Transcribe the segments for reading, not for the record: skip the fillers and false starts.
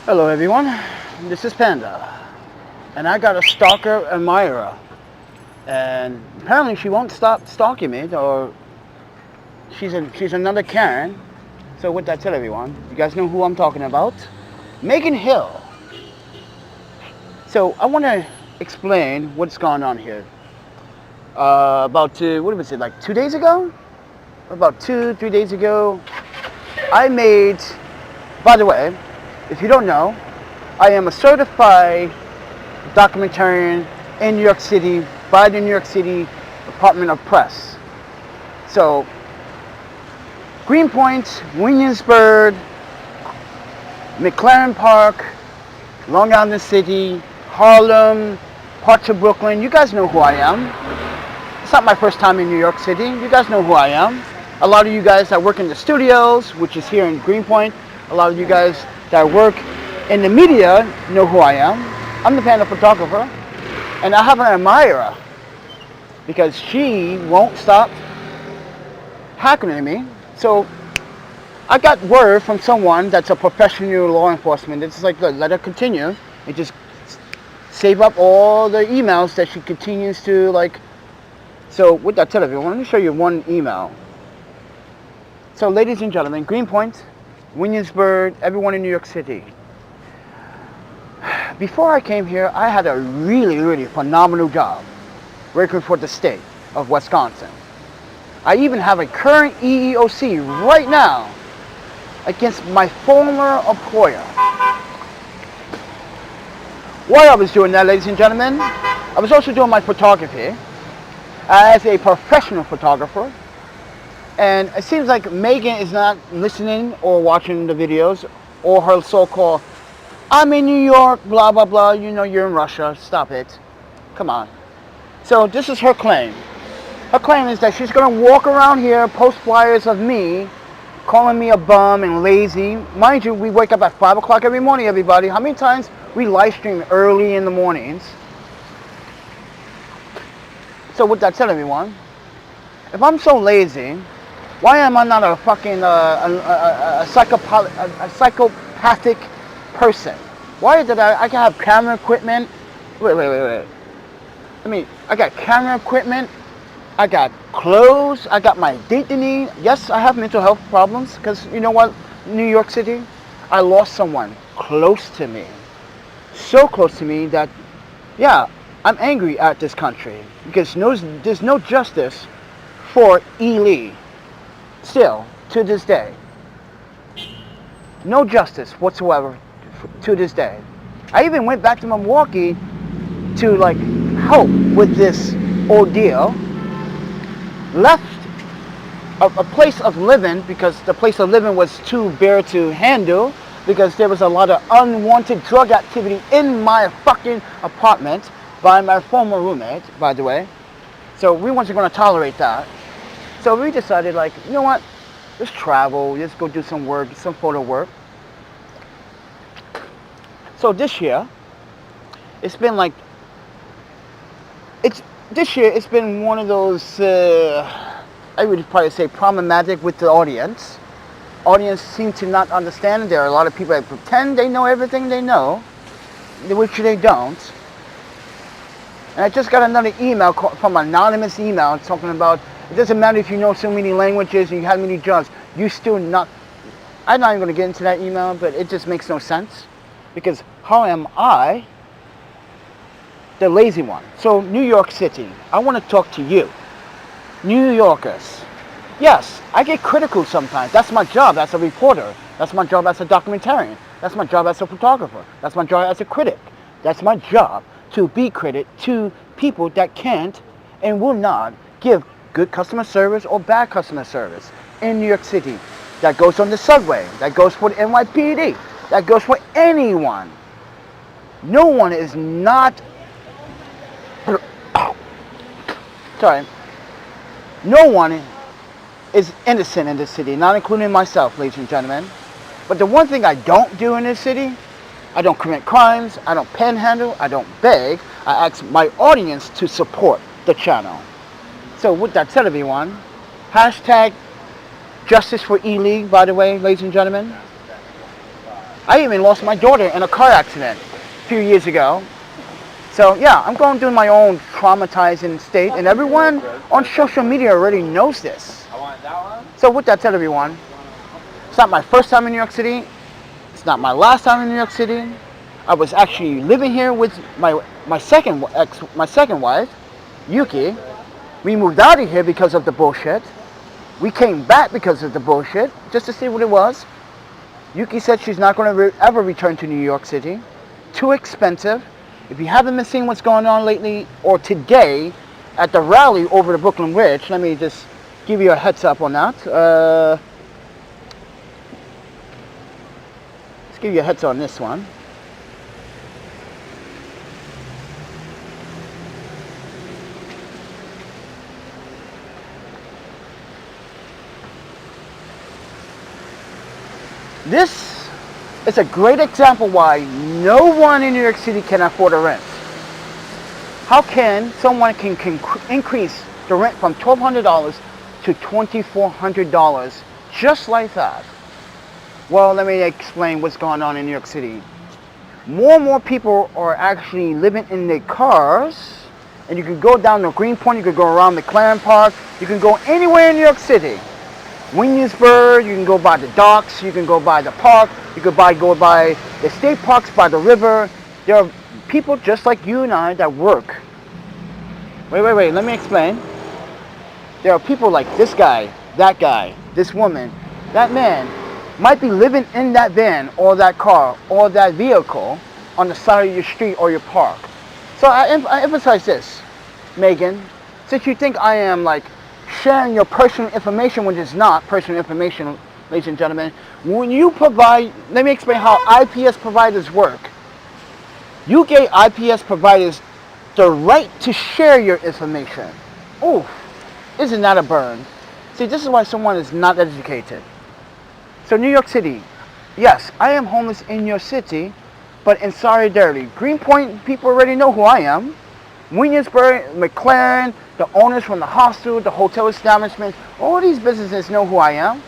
Hello everyone, this is Panda, and I got a stalker admirer, and apparently she won't stop stalking me, or she's another Karen. So with that, tell everyone, you guys know who I'm talking about, Megan Hill. So I want to explain what's going on here. What was it, like 2 days ago? About 3 days ago, I made. By the way, if you don't know, I am a certified documentarian in New York City by the New York City Department of Press. So, Greenpoint, Williamsburg, McLaren Park, Long Island City, Harlem, parts of Brooklyn. You guys know who I am. It's not my first time in New York City. You guys know who I am. A lot of you guys that work in the studios, which is here in Greenpoint, a lot of you guys that work in the media know who I am. I'm the Panda Photographer, and I have an admirer because she won't stop heckling me. So I got word from someone that's a professional law enforcement. It's like, let her continue and just save up all the emails that she continues to like. So with that, tell everyone, let me show you one email. So ladies and gentlemen, Greenpoint, Williamsburg, everyone in New York City. Before I came here, I had a really phenomenal job working for the state of Wisconsin. I even have a current EEOC right now against my former employer. While I was doing that, ladies and gentlemen, I was also doing my photography as a professional photographer. And it seems like Megan is not listening or watching the videos, or her so-called, I'm in New York, blah, blah, blah, you know you're in Russia, stop it. Come on. So this is her claim. Her claim is that she's going to walk around here, post flyers of me, calling me a bum and lazy. Mind you, we wake up at 5 o'clock every morning, everybody. How many times we live stream early in the mornings? So with that said, everyone, if I'm so lazy, why am I not a fucking a psychopathic person? Why did I can have camera equipment? Wait. I got camera equipment. I got clothes. I got my dignity. Yes, I have mental health problems because you know what? New York City, I lost someone close to me. So close to me that, yeah, I'm angry at this country because there's no justice for E. Lee. Still, to this day, no justice whatsoever to this day. I even went back to Milwaukee to like help with this ordeal. Left a place of living because the place of living was too bare to handle because there was a lot of unwanted drug activity in my fucking apartment by my former roommate, by the way. So we weren't going to tolerate that. So we decided, like, you know what? Let's travel. Let's go do some work, some photo work. So this year, it's been like, this year it's been one of those, I would probably say problematic with the audience. Audience seem to not understand. There are a lot of people that pretend they know everything they know, which they don't. And I just got another email from an anonymous email talking about, it doesn't matter if you know so many languages and you have many jobs, you still not. I'm not even going to get into that email, but it just makes no sense. Because how am I the lazy one? So New York City, I want to talk to you, New Yorkers. Yes, I get critical sometimes. That's my job as a reporter. That's my job as a documentarian. That's my job as a photographer. That's my job as a critic. That's my job to be critic to people that can't and will not give good customer service or bad customer service in New York City. That goes on the subway. That goes for the NYPD. That goes for anyone. No one is not. Sorry. No one is innocent in this city, not including myself, ladies and gentlemen. But the one thing I don't do in this city, I don't commit crimes, I don't panhandle, I don't beg. I ask my audience to support the channel. So with that said, everyone, hashtag justice for E-League, by the way, ladies and gentlemen. I even lost my daughter in a car accident a few years ago. So yeah, I'm going through my own traumatizing state, and everyone on social media already knows this. So with that said, everyone, it's not my first time in New York City. It's not my last time in New York City. I was actually living here with my second wife, Yuki. We moved out of here because of the bullshit. We came back because of the bullshit, just to see what it was. Yuki said she's not going to ever return to New York City. Too expensive. If you haven't been seeing what's going on lately or today at the rally over the Brooklyn Bridge, let me just give you a heads up on that. Let's give you a heads up on this one. This is a great example why no one in New York City can afford a rent. How can someone can increase the rent from $1,200 to $2,400 just like that? Well, let me explain what's going on in New York City. More and more people are actually living in their cars, and you can go down to Greenpoint, you can go around McLaren Park, you can go anywhere in New York City. Williamsburg, you can go by the docks, you can go by the park, you can go by the state parks by the river. There are people just like you and I that work. Wait, let me explain. There are people like this guy, this woman, that man might be living in that van or that car or that vehicle on the side of your street or your park. So I emphasize this, Megan, since you think I am like sharing your personal information when it's not personal information, ladies and gentlemen. When you provide, let me explain how IPS providers work. You gave IPS providers the right to share your information. Oof, isn't that a burn? See, this is why someone is not educated. So New York City, yes, I am homeless in your city, but in solidarity. Greenpoint, people already know who I am. Williamsburg, McLaren, the owners from the hostel, the hotel establishments, all these businesses know who I am.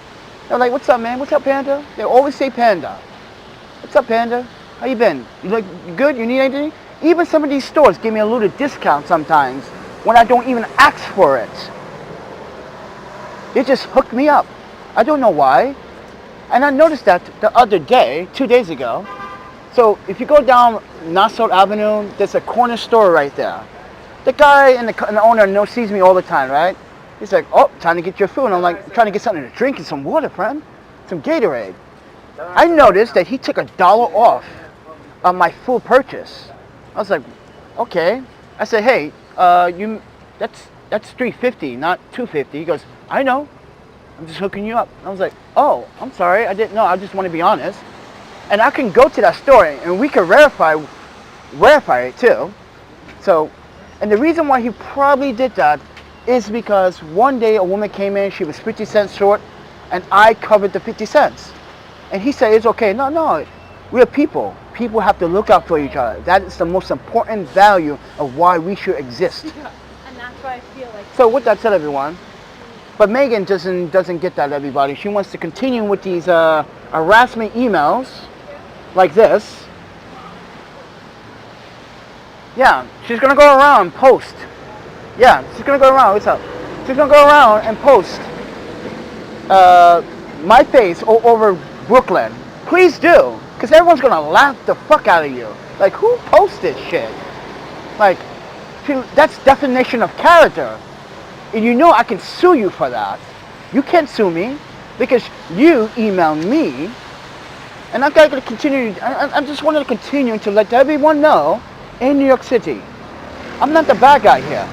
They're like, what's up, man? What's up, Panda? They always say Panda. What's up, Panda? How you been? You good? You need anything? Even some of these stores give me a little discount sometimes when I don't even ask for it. They just hook me up. I don't know why. And I noticed that the other day, 2 days ago. So if you go down Nassau Avenue, there's a corner store right there. The guy and the owner sees me all the time, right? He's like, oh, time to get your food. And I'm like, trying to get something to drink and some water, friend. Some Gatorade. I noticed that he took $1 off on my full purchase. I was like, okay. I said, hey, that's $3.50, not $2.50. He goes, I know. I'm just hooking you up. I was like, oh, I'm sorry. I didn't know. I just want to be honest. And I can go to that store and we can verify it too. So, and the reason why he probably did that is because one day a woman came in, she was 50 cents short, and I covered the 50 cents. And he said, it's okay. No, we're people. People have to look out for each other. That is the most important value of why we should exist. And that's why I feel like... So with that said, everyone, but Megan doesn't get that, everybody. She wants to continue with these harassment emails like this. Yeah, she's gonna go around and post. Yeah, she's gonna go around. What's up? She's gonna go around and post my face all over Brooklyn. Please do, because everyone's gonna laugh the fuck out of you. Like, who posted shit? Like, that's definition of character. And you know I can sue you for that. You can't sue me because you emailed me. And I've got to continue. I just wanted to continue to let everyone know in New York City, I'm not the bad guy here.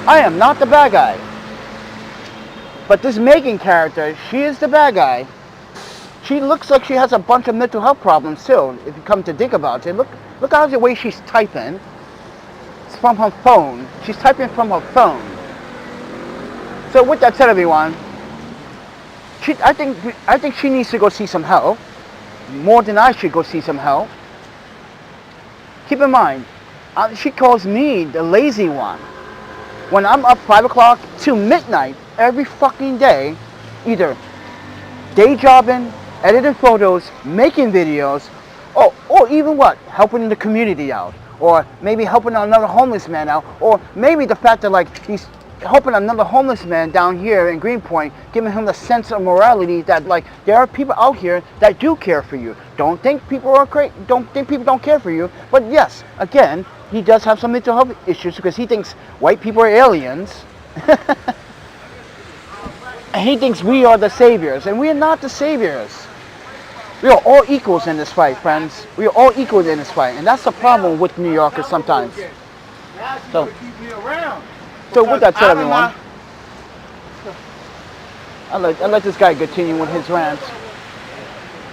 I am not the bad guy. But this Megan character, she is the bad guy. She looks like she has a bunch of mental health problems too, if you come to think about it. Look at the way she's typing. It's from her phone. She's typing from her phone. So with that said, everyone, I think she needs to go see some help. More than I should go see some help. Keep in mind, she calls me the lazy one. When I'm up 5 o'clock to midnight every fucking day, either day jobbing editing photos, making videos, or even what? Helping the community out. Or maybe helping another homeless man out. Or maybe the fact that like he's helping another homeless man down here in Greenpoint, giving him the sense of morality that like there are people out here that do care for you. Don't think people are crazy. Don't think people don't care for you. But yes, again, he does have some mental health issues because he thinks white people are aliens. And he thinks we are the saviors, and we are not the saviors. We are all equals in this fight, friends. We are all equals in this fight, and that's the problem with New Yorkers sometimes. So with that said, everyone, I let this guy continue with his rant.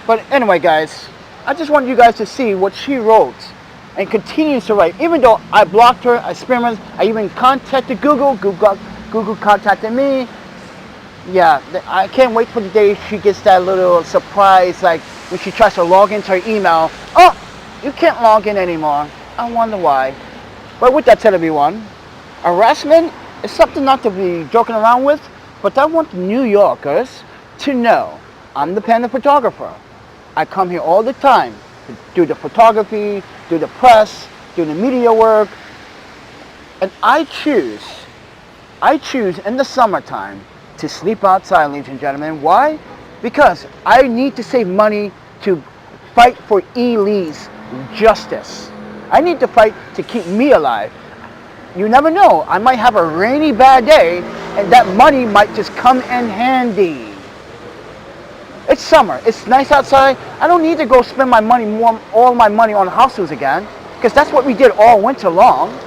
But anyway, guys, I just want you guys to see what she wrote and continues to write. Even though I blocked her, I spammed her, I even contacted Google. Google contacted me. Yeah, I can't wait for the day she gets that little surprise, like when she tries to log into her email. Oh, you can't log in anymore. I wonder why. But with that said, everyone, harassment is something not to be joking around with, but I want New Yorkers to know I'm the Panda Photographer. I come here all the time to do the photography, do the press, do the media work, and I choose in the summertime to sleep outside, ladies and gentlemen. Why? Because I need to save money to fight for Lee's justice. I need to fight to keep me alive. You never know. I might have a rainy bad day and that money might just come in handy. It's summer. It's nice outside. I don't need to go spend my money all my money on hostels again, because that's what we did all winter long.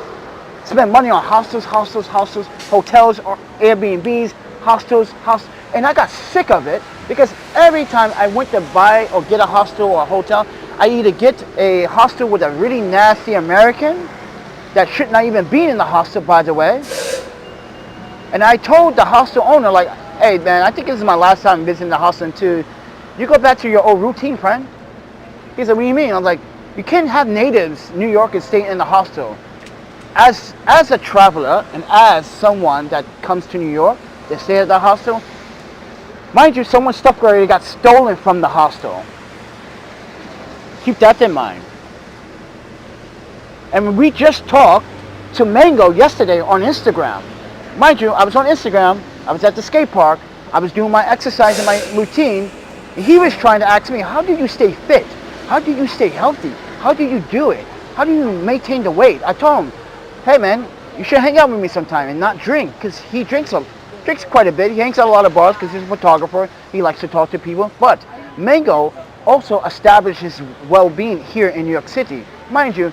Spend money on hostels, hotels, or Airbnbs, hostels, and I got sick of it because every time I went to buy or get a hostel or a hotel, I either get a hostel with a really nasty American that should not even be in the hostel, by the way. And I told the hostel owner, like, hey man, I think this is my last time visiting the hostel too. You go back to your old routine, friend. He said, what do you mean? I was like, you can't have natives, New Yorkers, stay in the hostel. As a traveler and as someone that comes to New York, they stay at the hostel. Mind you, someone's stuff already got stolen from the hostel. Keep that in mind. And we just talked to Mango yesterday on Instagram. Mind you, I was on Instagram, I was at the skate park, I was doing my exercise and my routine, and he was trying to ask me, how do you stay fit? How do you stay healthy? How do you do it? How do you maintain the weight? I told him, hey man, you should hang out with me sometime and not drink, because he drinks quite a bit. He hangs out a lot of bars because he's a photographer. He likes to talk to people. But Mango also established his well-being here in New York City. Mind you,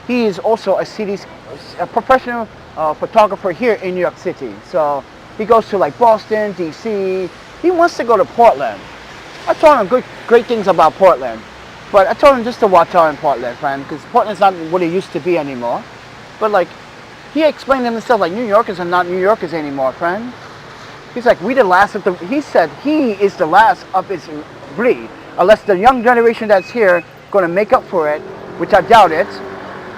he is also a professional photographer here in New York City. So he goes to like Boston, DC. He wants to go to Portland. I told him great things about Portland. But I told him just to watch out in Portland, friend, because Portland's not what it used to be anymore. But like, he explained to himself, like, New Yorkers are not New Yorkers anymore, friend. He's like, we the last of the, he said he is the last of his breed. Unless the young generation that's here going to make up for it, which I doubt it,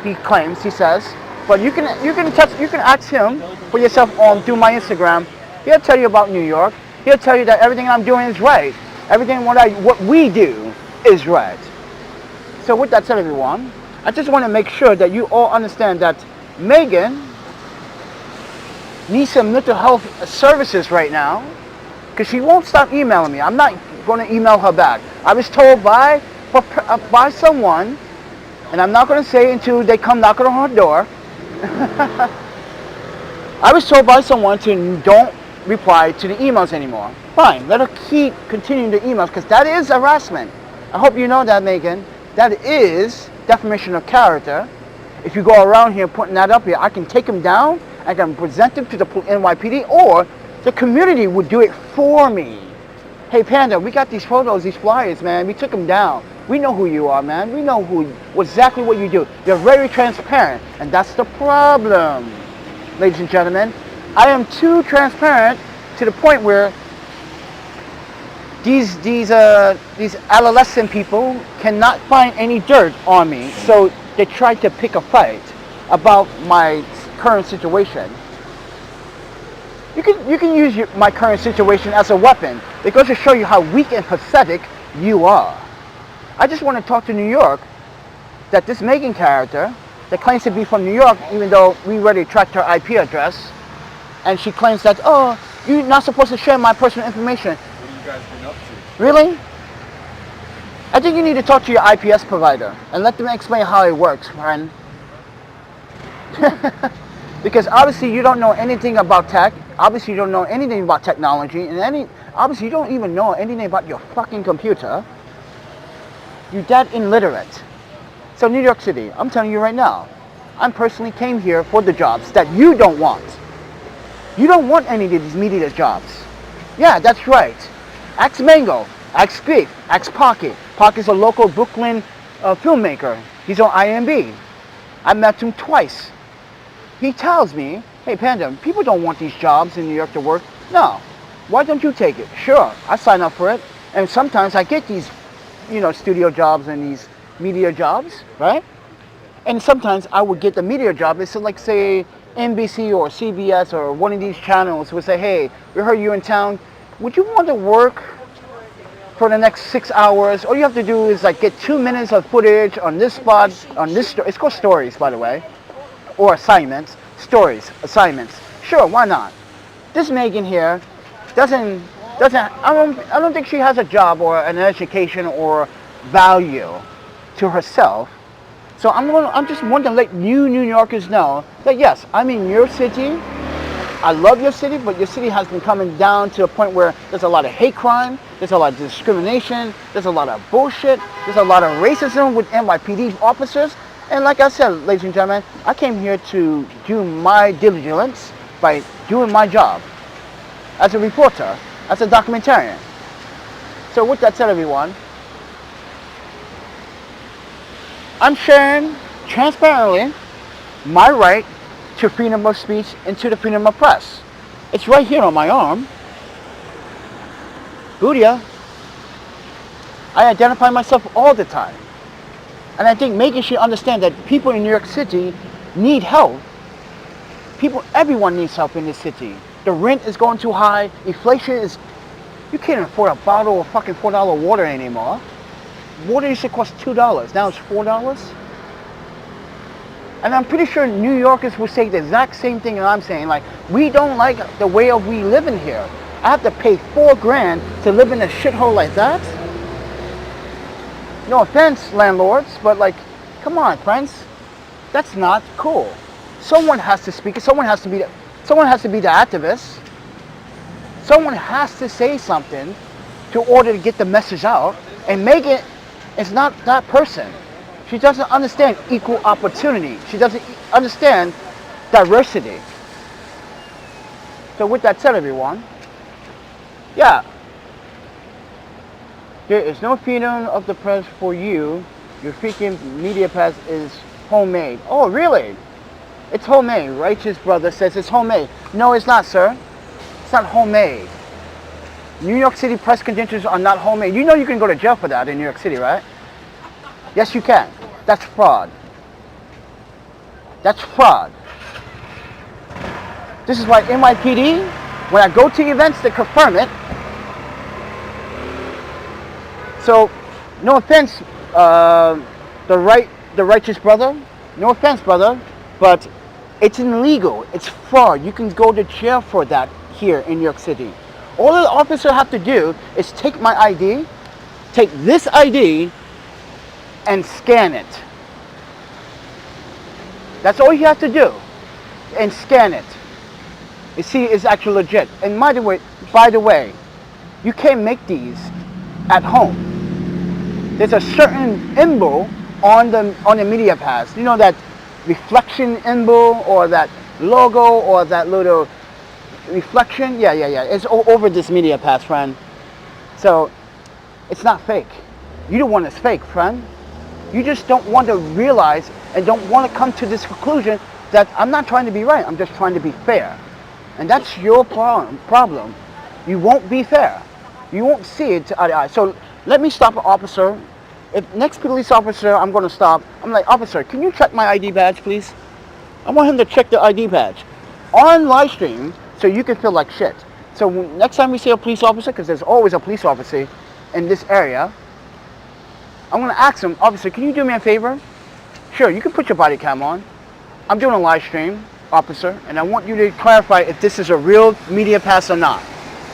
he claims, he says. But you can ask him for yourself through my Instagram. He'll tell you about New York. He'll tell you that everything I'm doing is right. Everything what we do is right. So with that said, everyone, I just want to make sure that you all understand that Megan needs some mental health services right now, because she won't stop emailing me. I'm not going to email her back. I was told by someone, and I'm not going to say until they come knocking on her door. I was told by someone to don't reply to the emails anymore. Fine, let her keep continuing the emails, because that is harassment. I hope you know that, Megan. That is defamation of character. If you go around here putting that up here, I can take them down. I can present them to the NYPD, or the community would do it for me. Hey Panda, we got these photos, these flyers, man. We took them down. We know who you are, man. We know exactly what you do. You're very transparent, and that's the problem, ladies and gentlemen. I am too transparent to the point where these adolescent people cannot find any dirt on me, so they try to pick a fight about my current situation. You can use my current situation as a weapon. It goes to show you how weak and pathetic you are. I just want to talk to New York that this Megan character that claims to be from New York, even though we already tracked her IP address, and she claims that, oh, you're not supposed to share my personal information. What have you guys been up to? Really? I think you need to talk to your IPS provider and let them explain how it works, friend. Because obviously you don't know anything about tech. Obviously you don't know anything about technology, and obviously you don't even know anything about your fucking computer. You're that illiterate. So New York City, I'm telling you right now, I personally came here for the jobs that you don't want. You don't want any of these media jobs. Yeah, that's right. Ask Mango, ask Grief, ask Pocket. Pocket's a local Brooklyn filmmaker. He's on IMB. I met him twice. He tells me, hey Panda, people don't want these jobs in New York to work. No, why don't you take it? Sure, I sign up for it. And sometimes I get these, studio jobs and these media jobs, right? And sometimes I would get the media job. It's like, say, NBC or CBS or one of these channels would say, hey, we heard you in town. Would you want to work for the next 6 hours? All you have to do is like get 2 minutes of footage on this spot, on this story. It's called stories, by the way, or assignments. Stories, assignments. Sure, why not? This Megan here doesn't. I don't think she has a job or an education or value to herself. So I'm just wanting to let you New Yorkers know that yes, I'm in your city. I love your city, but your city has been coming down to a point where there's a lot of hate crime, there's a lot of discrimination, there's a lot of bullshit, there's a lot of racism with NYPD officers. And like I said, ladies and gentlemen, I came here to do my diligence by doing my job as a reporter, as a documentarian. So with that said, everyone, I'm sharing transparently my right to freedom of speech and to the freedom of press. It's right here on my arm. Boodia. I identify myself all the time. And I think making sure you understand that people in New York City need help. Everyone needs help in this city. The rent is going too high. Inflation is, you can't afford a bottle of fucking $4 water anymore. Water used to cost $2. Now it's $4. And I'm pretty sure New Yorkers will say the exact same thing that I'm saying. Like, we don't like the way of we live in here. I have to pay $4,000 to live in a shithole like that? No offense, landlords, but like, come on, friends. That's not cool. Someone has to speak. Someone has to be the activist. Someone has to say something to order to get the message out. And Megan is not that person. She doesn't understand equal opportunity. She doesn't understand diversity. So with that said, everyone, yeah, there is no freedom of the press for you. Your freaking media pass is homemade. Oh, really? It's homemade. Righteous brother says it's homemade. No, it's not, sir. It's not homemade. New York City press credentials are not homemade. You know you can go to jail for that in New York City, right? Yes, you can. That's fraud. That's fraud. This is why NYPD, when I go to events, they confirm it. So, no offense, the righteous brother. No offense, brother, but it's illegal. It's fraud. You can go to jail for that here in New York City. All the officer have to do is take my ID, take this ID, and scan it. That's all you have to do, and scan it. You see, it's actually legit. And by the way, you can't make these at home. There's a certain symbol on the media pass. You know that reflection symbol or that logo or that little reflection? Yeah. It's over this media pass, friend. So it's not fake. You don't want it's fake, friend. You just don't want to realize and don't want to come to this conclusion that I'm not trying to be right. I'm just trying to be fair. And that's your problem. You won't be fair. You won't see it eye to eye. So let me stop an officer. If next police officer I'm going to stop, I'm like, officer, can you check my ID badge, please? I want him to check the ID badge on live stream so you can feel like shit. So next time we see a police officer, because there's always a police officer in this area, I'm going to ask them, officer, can you do me a favor? Sure, you can put your body cam on. I'm doing a live stream, officer, and I want you to clarify if this is a real media pass or not.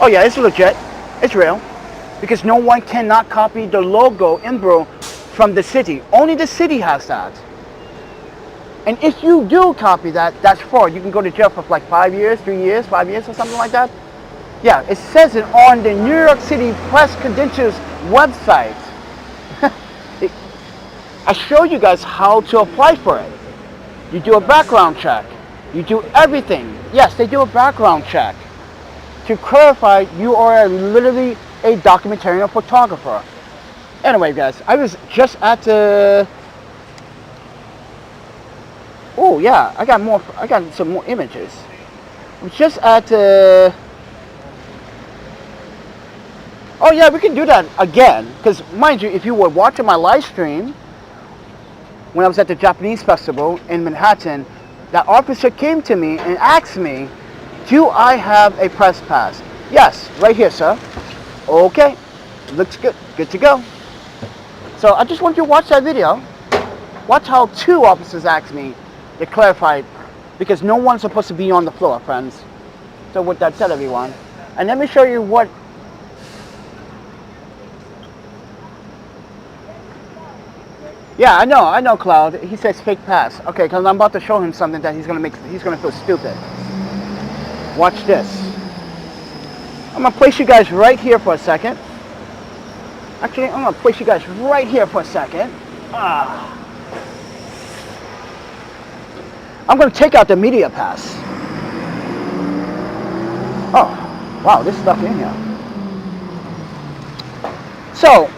Oh yeah, it's legit. It's real. Because no one cannot copy the logo emblem from the city. Only the city has that. And if you do copy that, that's fraud. You can go to jail for like 5 years, 3 years, 5 years or something like that. Yeah, it says it on the New York City Press Credentials website. I show you guys how to apply for it. You do a background check. You do everything. Yes, they do a background check to clarify you are literally a documentarian photographer. Anyway, guys, I was just at the... Oh yeah, I got some more images. I was just at the... Oh yeah, we can do that again. Because mind you, if you were watching my live stream, when I was at the Japanese festival in Manhattan, that officer came to me and asked me, do I have a press pass? Yes, right here, sir. Okay, looks good, good to go. So I just want you to watch that video. Watch how 2 officers asked me to clarify, because no one's supposed to be on the floor, friends. So with that said, everyone, and let me show you what. Yeah, I know, Cloud. He says fake pass. Okay, because I'm about to show him something that he's gonna feel stupid. Watch this. I'm gonna place you guys right here for a second. Actually, I'm gonna place you guys right here for a second. I'm gonna take out the media pass. Oh, wow, there's stuff in here. So,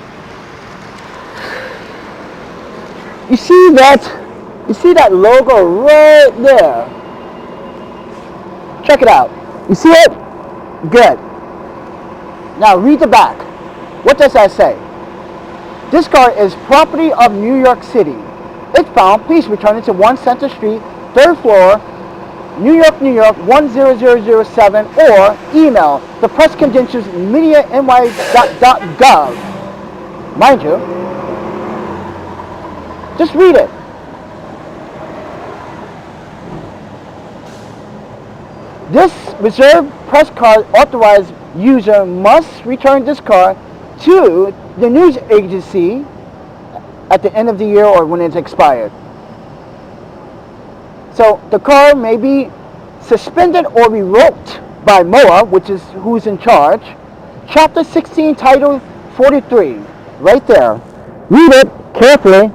you see that logo right there? Check it out. You see it? Good. Now read the back. What does that say? This car is property of New York City. If found, please return it to 1 Center Street, 3rd floor, New York, 10007, or email the press credentials media.ny.gov. Mind you, just read it. This reserved press card authorized user must return this card to the news agency at the end of the year or when it's expired. So the card may be suspended or revoked by MOA, which is who's in charge. Chapter 16, Title 43, right there. Read it carefully.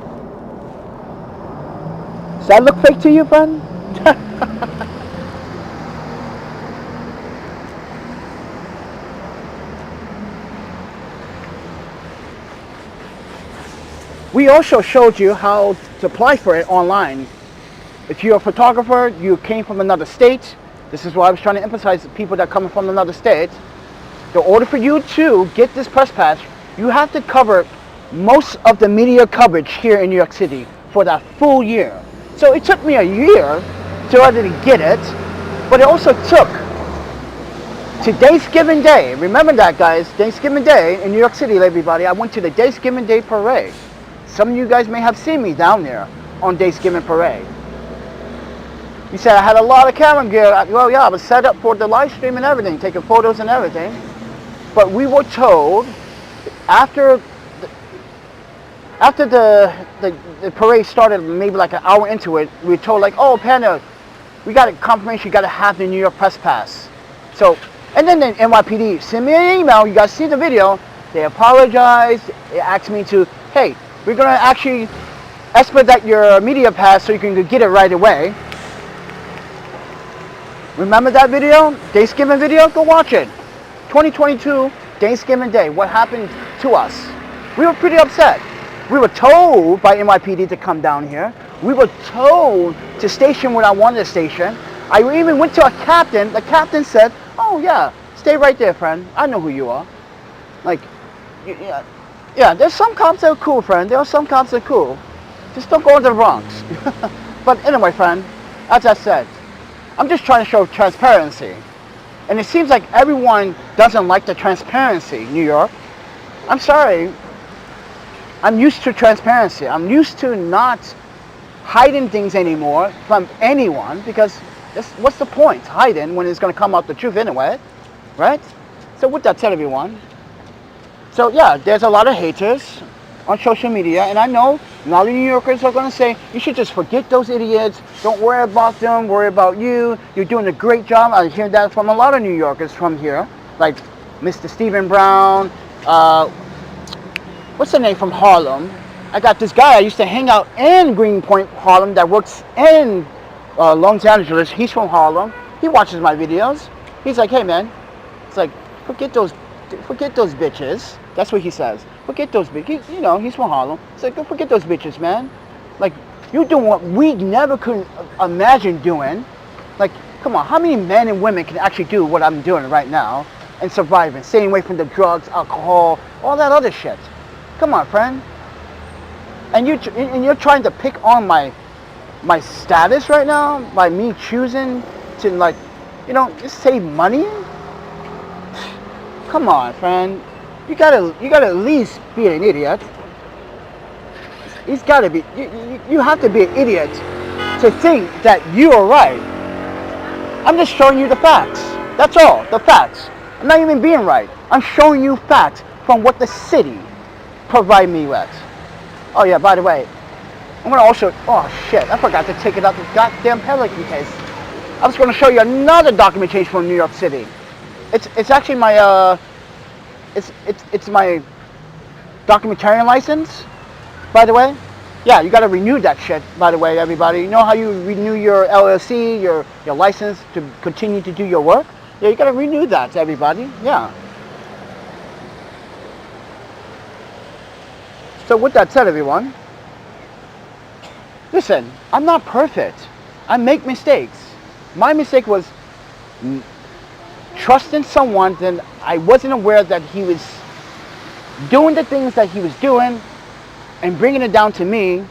Does that look fake to you, friend? We also showed you how to apply for it online. If you're a photographer, you came from another state, this is why I was trying to emphasize people that come from another state. In order for you to get this press pass, you have to cover most of the media coverage here in New York City for that full year. So it took me a year to actually get it, but it also took to Thanksgiving Day. Remember that, guys, Thanksgiving Day in New York City, everybody. I went to the Thanksgiving Day parade. Some of you guys may have seen me down there on Thanksgiving parade. You said I had a lot of camera gear. Well, yeah, I was set up for the live stream and everything, taking photos and everything. But we were told after the parade started, maybe like an hour into it, we were told like, oh, Panda, we got a confirmation you got to have the New York press pass. So, and then the NYPD sent me an email. You guys see the video. They apologized. They asked me to, hey, we're going to actually expedite your media pass so you can get it right away. Remember that video? Thanksgiving video? Go watch it. 2022 Thanksgiving Day. What happened to us? We were pretty upset. We were told by NYPD to come down here. We were told to station when I wanted to station. I even went to a captain. The captain said, oh yeah, stay right there, friend. I know who you are. Like, yeah, there's some cops that are cool, friend. There are some cops that are cool. Just don't go to the Bronx. But anyway, friend, as I said, I'm just trying to show transparency. And it seems like everyone doesn't like the transparency, New York. I'm sorry. I'm used to transparency. I'm used to not hiding things anymore from anyone, because what's the point hiding when it's going to come out the truth anyway, right? So with that said, everyone, so yeah, there's a lot of haters on social media, and I know a lot of New Yorkers are going to say, you should just forget those idiots, don't worry about them, worry about you, you're doing a great job. I hear that from a lot of New Yorkers from here, like Mr. Stephen Brown, what's the name from Harlem? I got this guy I used to hang out in Greenpoint, Harlem, that works in Los Angeles. He's from Harlem. He watches my videos. He's like, hey man, it's like, forget those bitches. That's what he says. Forget those bitches. You know, he's from Harlem. It's like, forget those bitches, man. Like, you're doing what we never could imagine doing. Like, come on, how many men and women can actually do what I'm doing right now and surviving, staying away from the drugs, alcohol, all that other shit? Come on, friend. And you're trying to pick on my status right now by me choosing to, like, you know, just save money. Come on, friend. You gotta at least be an idiot. He's gotta be. You have to be an idiot to think that you are right. I'm just showing you the facts. That's all. The facts. I'm not even being right. I'm showing you facts from what the city provide me with. Oh yeah, by the way, I'm gonna also, oh shit, I forgot to take it out the goddamn Pelican case. I was gonna show you another documentation from New York City. It's actually my it's my documentarian license, by the way. Yeah, you gotta renew that shit, by the way, everybody. You know how you renew your LLC, your license to continue to do your work? Yeah, you gotta renew that, everybody. Yeah. So with that said, everyone, listen, I'm not perfect. I make mistakes. My mistake was trusting someone that I wasn't aware that he was doing the things that he was doing and bringing it down to me.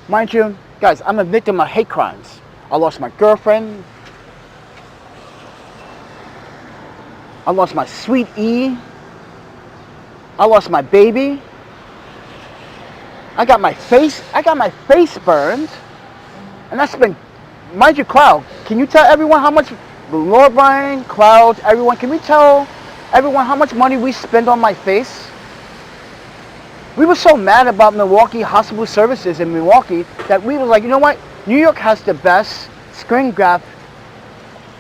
Mind you, guys, I'm a victim of hate crimes. I lost my girlfriend. I lost my sweet E. I lost my baby. I got my face burned, and that's been, mind you, Cloud, can you tell everyone how much, Lord Brian, Cloud, everyone, can we tell everyone how much money we spend on my face? We were so mad about Milwaukee Hospital Services in Milwaukee that we were like, you know what, New York has the best screen graft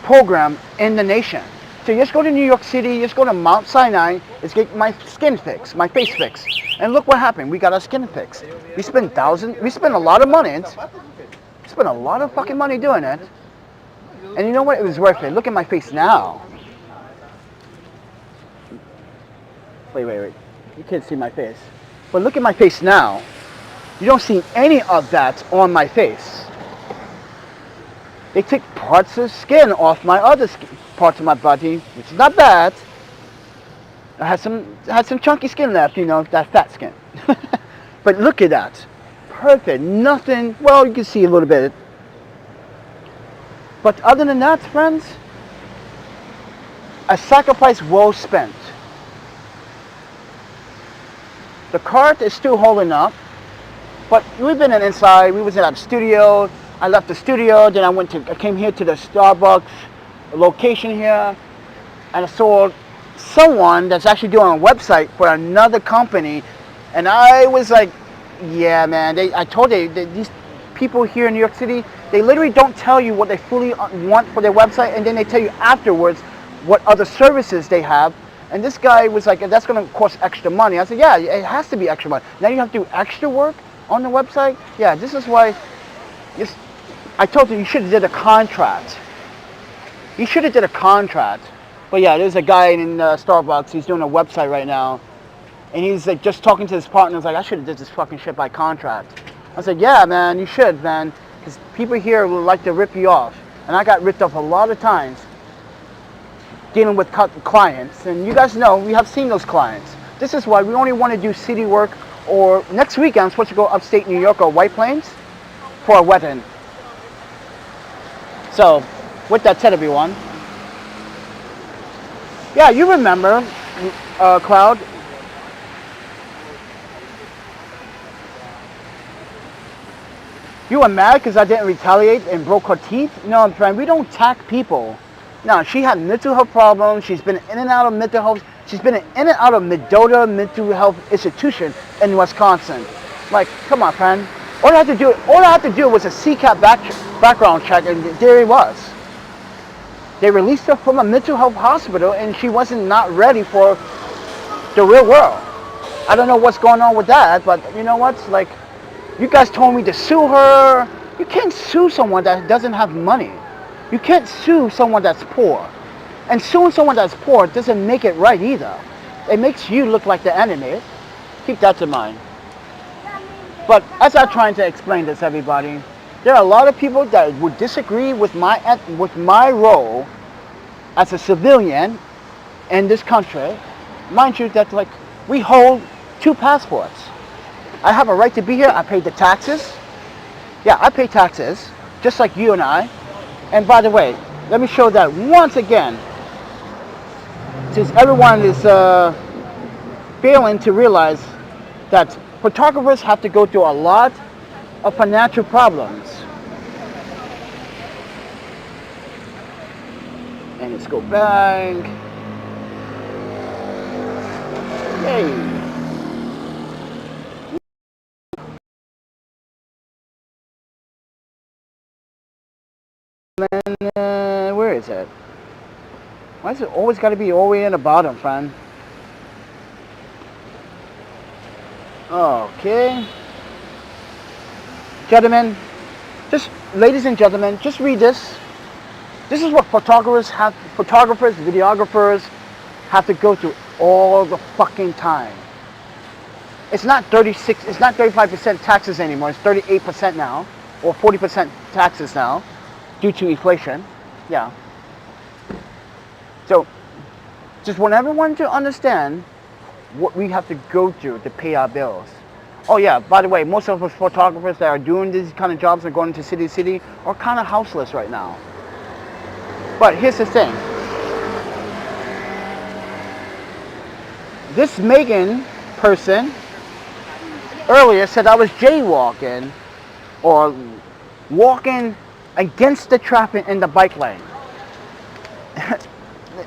program in the nation. So just go to New York City, just go to Mount Sinai, let's get my skin fixed, my face fixed. And look what happened, we got our skin fixed. We spent a lot of money, we spent a lot of fucking money doing it. And you know what, it was worth it. Look at my face now. Wait, you can't see my face. But look at my face now. You don't see any of that on my face. They took parts of skin off my other parts of my body, which is not bad. I had some chunky skin left, you know, that fat skin. But look at that. Perfect. Nothing. Well, you can see a little bit. But other than that, friends, a sacrifice well spent. The cart is still holding up, but we've been inside. We was in our studio. I left the studio, then I came here to the Starbucks location here, and I saw someone that's actually doing a website for another company, and I was like, yeah, man, I told you, these people here in New York City, they literally don't tell you what they fully want for their website, and then they tell you afterwards what other services they have. And this guy was like, that's going to cost extra money. I said, yeah, it has to be extra money. Now you have to do extra work on the website? Yeah, this is why I told you should have did a contract. You should have did a contract. But yeah, there's a guy in Starbucks. He's doing a website right now. And he's like just talking to his partner. He's like, I should have did this fucking shit by contract. I said, yeah, man, you should, man. Because people here will like to rip you off. And I got ripped off a lot of times dealing with clients. And you guys know, we have seen those clients. This is why we only want to do city work, or next weekend I'm supposed to go upstate New York or White Plains for a wedding. So, with that said, everyone, yeah, you remember, Cloud, You were mad because I didn't retaliate and broke her teeth? No, friend, we don't attack people. No, she had mental health problems. She's been in and out of mental health. She's been in and out of Mendota mental health institution in Wisconsin. Like, come on, friend. All I had to do was a CCAP background check, and there it was. They released her from a mental health hospital, and she wasn't not ready for the real world. I don't know what's going on with that, but you know what? Like, you guys told me to sue her. You can't sue someone that doesn't have money. You can't sue someone that's poor. And suing someone that's poor doesn't make it right either. It makes you look like the enemy. Keep that in mind. But as I'm trying to explain this, everybody, there are a lot of people that would disagree with my role as a civilian in this country. Mind you, that like we hold 2 passports. I have a right to be here. I pay the taxes. Yeah, I pay taxes, just like you and I. And by the way, let me show that once again, since everyone is failing to realize that photographers have to go through a lot of financial problems. And let's go back. Yay. And where is it? Why is it always got to be all the way in the bottom, friend? Okay. Gentlemen, ladies and gentlemen, just read this. This is what photographers, videographers have to go through all the fucking time. It's not 35% taxes anymore. It's 38% now, or 40% taxes now, due to inflation. Yeah. So, just want everyone to understand what we have to go through to pay our bills. Oh yeah, by the way, most of us photographers that are doing these kind of jobs and going to city to city are kind of houseless right now. But here's the thing. This Megan person earlier said I was jaywalking or walking against the traffic in the bike lane.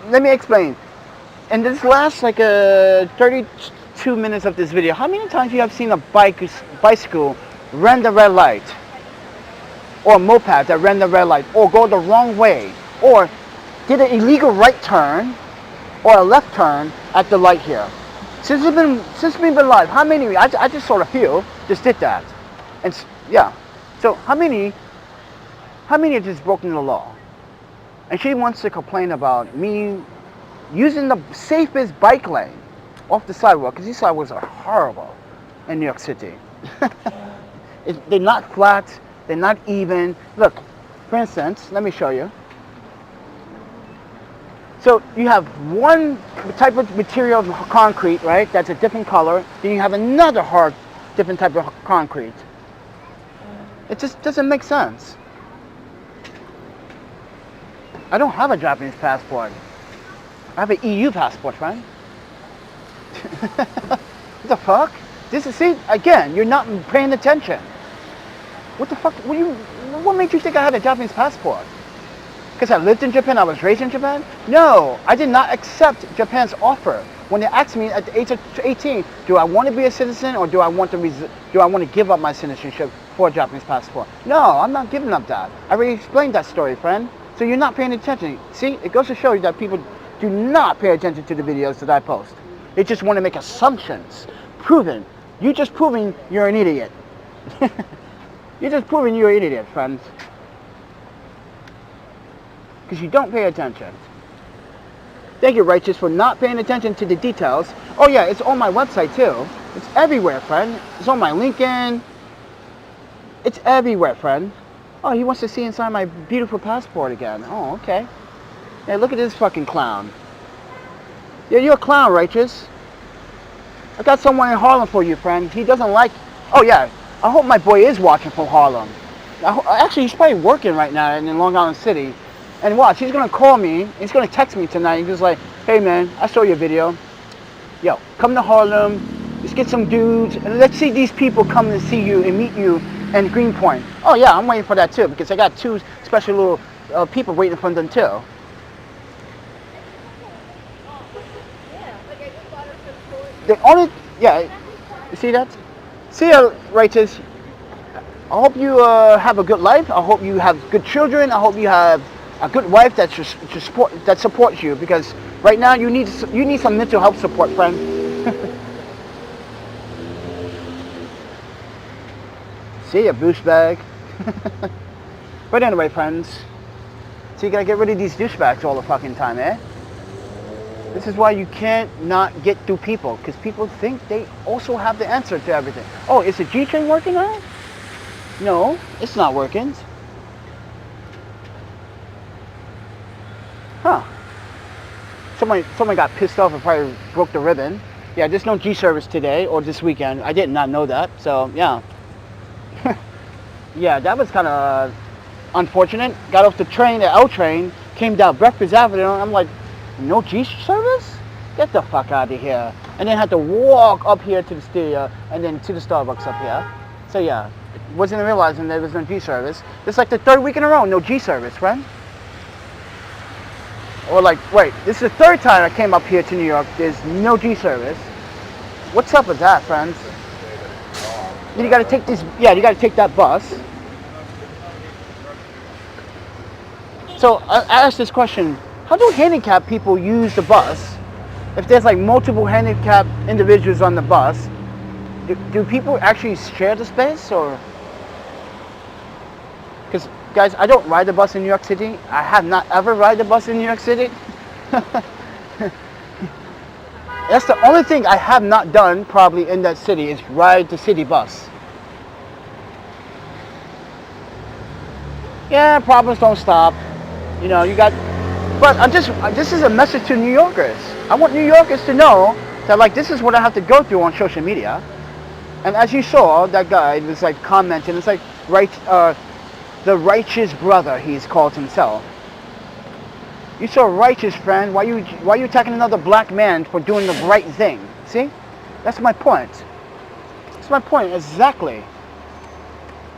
Let me explain. In this last 32 minutes of this video, how many times you have seen a bicycle run the red light, or a moped that ran the red light, or go the wrong way, or did an illegal right turn or a left turn at the light here? Since we've been live, how many? I just saw a few just did that, and yeah. So how many have just broken the law? And she wants to complain about me using the safest bike lane off the sidewalk, because these sidewalks are horrible in New York City. They're not flat, they're not even. Look, for instance, let me show you. So you have one type of material of concrete, right? That's a different color. Then you have another different type of concrete. It just doesn't make sense. I don't have a Japanese passport. I have an EU passport, friend. What the fuck? See, again, you're not paying attention. What the fuck? What made you think I had a Japanese passport? Because I lived in Japan, I was raised in Japan? No, I did not accept Japan's offer. When they asked me at the age of 18, do I want to be a citizen or do I want to give up my citizenship for a Japanese passport? No, I'm not giving up that. I already explained that story, friend. So you're not paying attention. See, it goes to show you that people do not pay attention to the videos that I post. They just want to make assumptions. You're just proving you're an idiot. You're just proving you're an idiot, friends. Because you don't pay attention. Thank you, Righteous, for not paying attention to the details. Oh yeah, it's on my website too. It's everywhere, friend. It's on my LinkedIn. It's everywhere, friend. Oh, he wants to see inside my beautiful passport again. Oh, okay. Hey, look at this fucking clown. Yeah, you're a clown, Righteous. I got someone in Harlem for you, friend. He doesn't like... Oh yeah, I hope my boy is watching from Harlem. Actually, he's probably working right now in Long Island City. And watch, he's going to call me. He's going to text me tonight. He's just like, hey man, I saw your video. Yo, come to Harlem. Let's get some dudes. And let's see these people come and see you and meet you and Greenpoint. Oh yeah, I'm waiting for that too because I got 2 special little people waiting for them too. Yeah, like I just bought her some toys. The only, yeah, you see that? See ya, Righteous. I hope you have a good life. I hope you have good children. I hope you have a good wife that supports you because right now you need some mental health support, friend. See ya, boost bag. But anyway, friends, so you gotta get rid of these douchebags all the fucking time, eh? This is why you can't not get through people, because people think they also have the answer to everything. Oh, is the G-Train working now? No, it's not working. Huh. Someone got pissed off and probably broke the ribbon. Yeah, there's no G-Service today or this weekend. I did not know that, so yeah. Yeah, that was kind of unfortunate. Got off the train, the L train, came down Breakfast Avenue, and I'm like, no G-Service? Get the fuck out of here. And then had to walk up here to the studio and then to the Starbucks up here. So yeah, wasn't realizing there was no G-Service. It's like the 3rd week in a row, no G-Service, friend. Or like, wait, this is the 3rd time I came up here to New York, there's no G-Service. What's up with that, friends? You gotta take this, yeah, you gotta take that bus. So I asked this question, how do handicapped people use the bus? If there's like multiple handicapped individuals on the bus, do people actually share the space or? Because guys, I don't ride the bus in New York City. I have not ever ride the bus in New York City. That's the only thing I have not done probably in that city is ride the city bus. Yeah, problems don't stop. You know, you got, but this is a message to New Yorkers. I want New Yorkers to know that like this is what I have to go through on social media. And as you saw, that guy was like commenting, it's like the righteous brother he's called himself. You so righteous, friend. Why you attacking another black man for doing the right thing? See? That's my point. That's my point, exactly.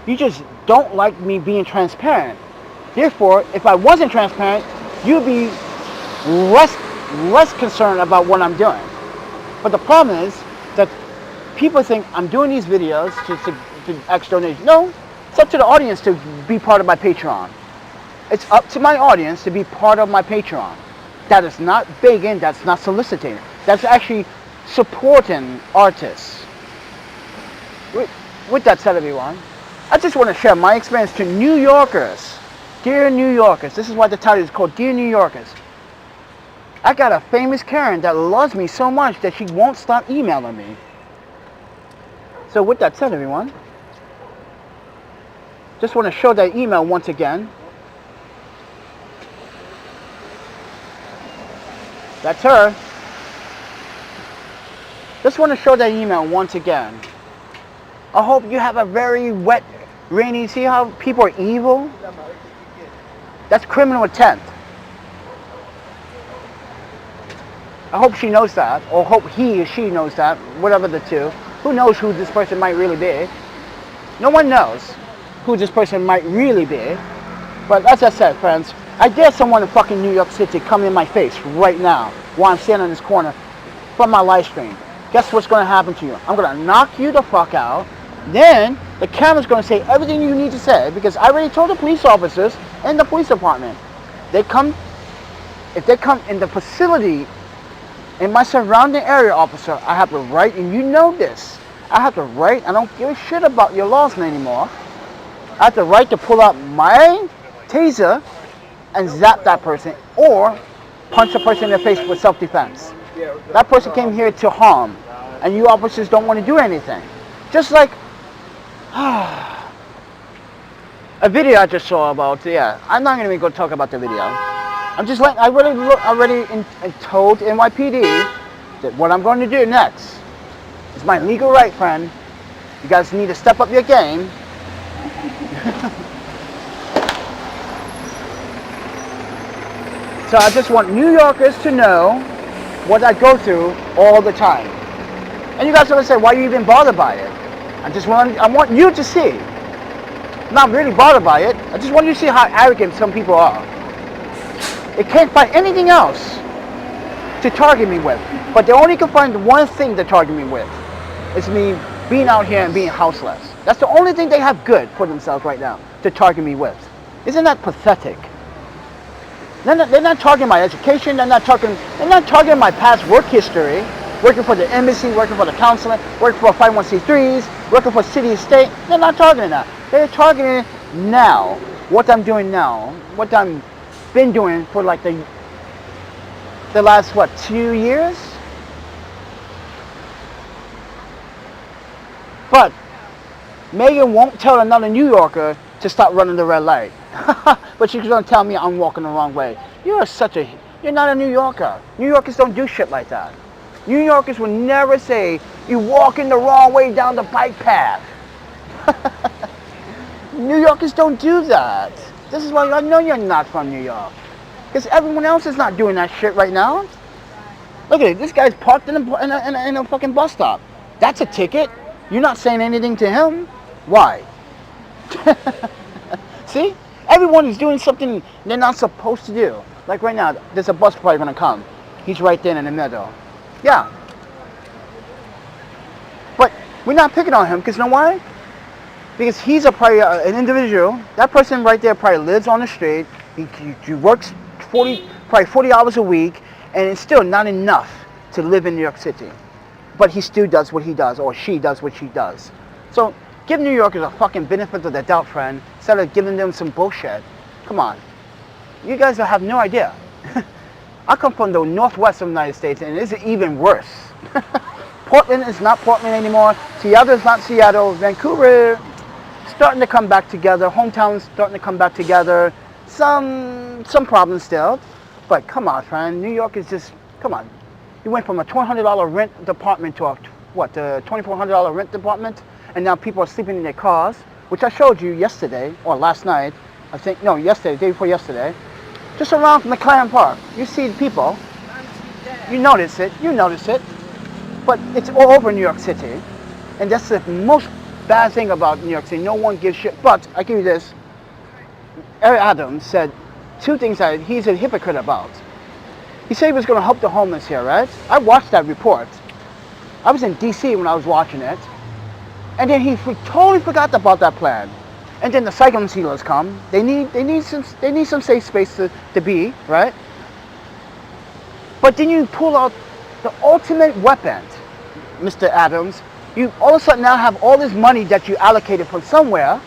You just don't like me being transparent. Therefore, if I wasn't transparent, you'd be less concerned about what I'm doing. But the problem is that people think I'm doing these videos to X donation. No, it's up to the audience to be part of my Patreon. It's up to my audience to be part of my Patreon. That is not begging, that's not soliciting. That's actually supporting artists. With that said, everyone, I just want to share my experience to New Yorkers. Dear New Yorkers, this is why the title is called Dear New Yorkers. I got a famous Karen that loves me so much that she won't stop emailing me. So with that said, everyone, just want to show that email once again. That's her. Just want to show that email once again. I hope you have a very wet, rainy, see how people are evil? That's criminal intent. I hope she knows that, or hope he or she knows that, whatever the two. Who knows who this person might really be? No one knows who this person might really be. But as I said, friends, I dare someone in fucking New York City come in my face right now while I'm standing in this corner from my live stream. Guess what's going to happen to you? I'm going to knock you the fuck out. Then the camera's going to say everything you need to say because I already told the police officers in the police department. If they come in the facility, in my surrounding area, officer, I have the right, and you know this, I have the right, I don't give a shit about your laws anymore. I have the right to pull out my taser and zap that person or punch the person in the face with self-defense. That person came here to harm, and you officers don't want to do anything. Just like a video I just saw about, yeah, I'm not going to even go talk about the video. I'm just like, I already told NYPD that what I'm going to do next is my legal right, friend. You guys need to step up your game. So I just want New Yorkers to know what I go through all the time. And you guys are going to say, why are you even bothered by it? I want you to see not really bothered by it. I just want you to see how arrogant some people are. They can't find anything else to target me with. But they only can find one thing to target me with. It's me being out here and being houseless. That's the only thing they have good for themselves right now to target me with. Isn't that pathetic? They're not targeting my education. They're not targeting my past work history. Working for the embassy, working for the consulate, working for 501c3s, working for city, state. They're not targeting that. They're targeting now. What I'm doing now. What I've been doing for like the last, 2 years? But Megan won't tell another New Yorker to stop running the red light. But she's gonna tell me I'm walking the wrong way. You're not a New Yorker. New Yorkers don't do shit like that. New Yorkers will never say, you're walking the wrong way down the bike path. New Yorkers don't do that. This is why I know you're not from New York. Because everyone else is not doing that shit right now. Look at it, this guy's parked in a fucking bus stop. That's a ticket. You're not saying anything to him. Why? See? Everyone is doing something they're not supposed to do. Like right now, there's a bus probably gonna come. He's right there in the middle. Yeah. But we're not picking on him because you know why? Because he's an individual. That person right there probably lives on the street. He works 40 hours a week, and it's still not enough to live in New York City. But he still does what he does, or she does what she does. So give New Yorkers a fucking benefit of the doubt, friend, instead of giving them some bullshit. Come on. You guys have no idea. I come from the northwest of the United States, and it's even worse. Portland is not Portland anymore. Seattle is not Seattle. Vancouver starting to come back together. Hometown's starting to come back together. Some problems still, but come on, friend. New York is just, come on. You went from a $1,200 rent department to a $2,400 rent department, and now people are sleeping in their cars, which I showed you yesterday or last night. I think no, yesterday, day before yesterday. Just around McLaren Park, you see people. You notice it. But it's all over New York City, and that's the most bad thing about New York City. No one gives shit. But I give you this. Eric Adams said 2 things that he's a hypocrite about. He said he was going to help the homeless here, right? I watched that report. I was in D.C. when I was watching it, and then he totally forgot about that plan. And then the cyclone sealers come. They need some safe space to be, right? But then you pull out the ultimate weapon, Mr. Adams. You all of a sudden now have all this money that you allocated from somewhere,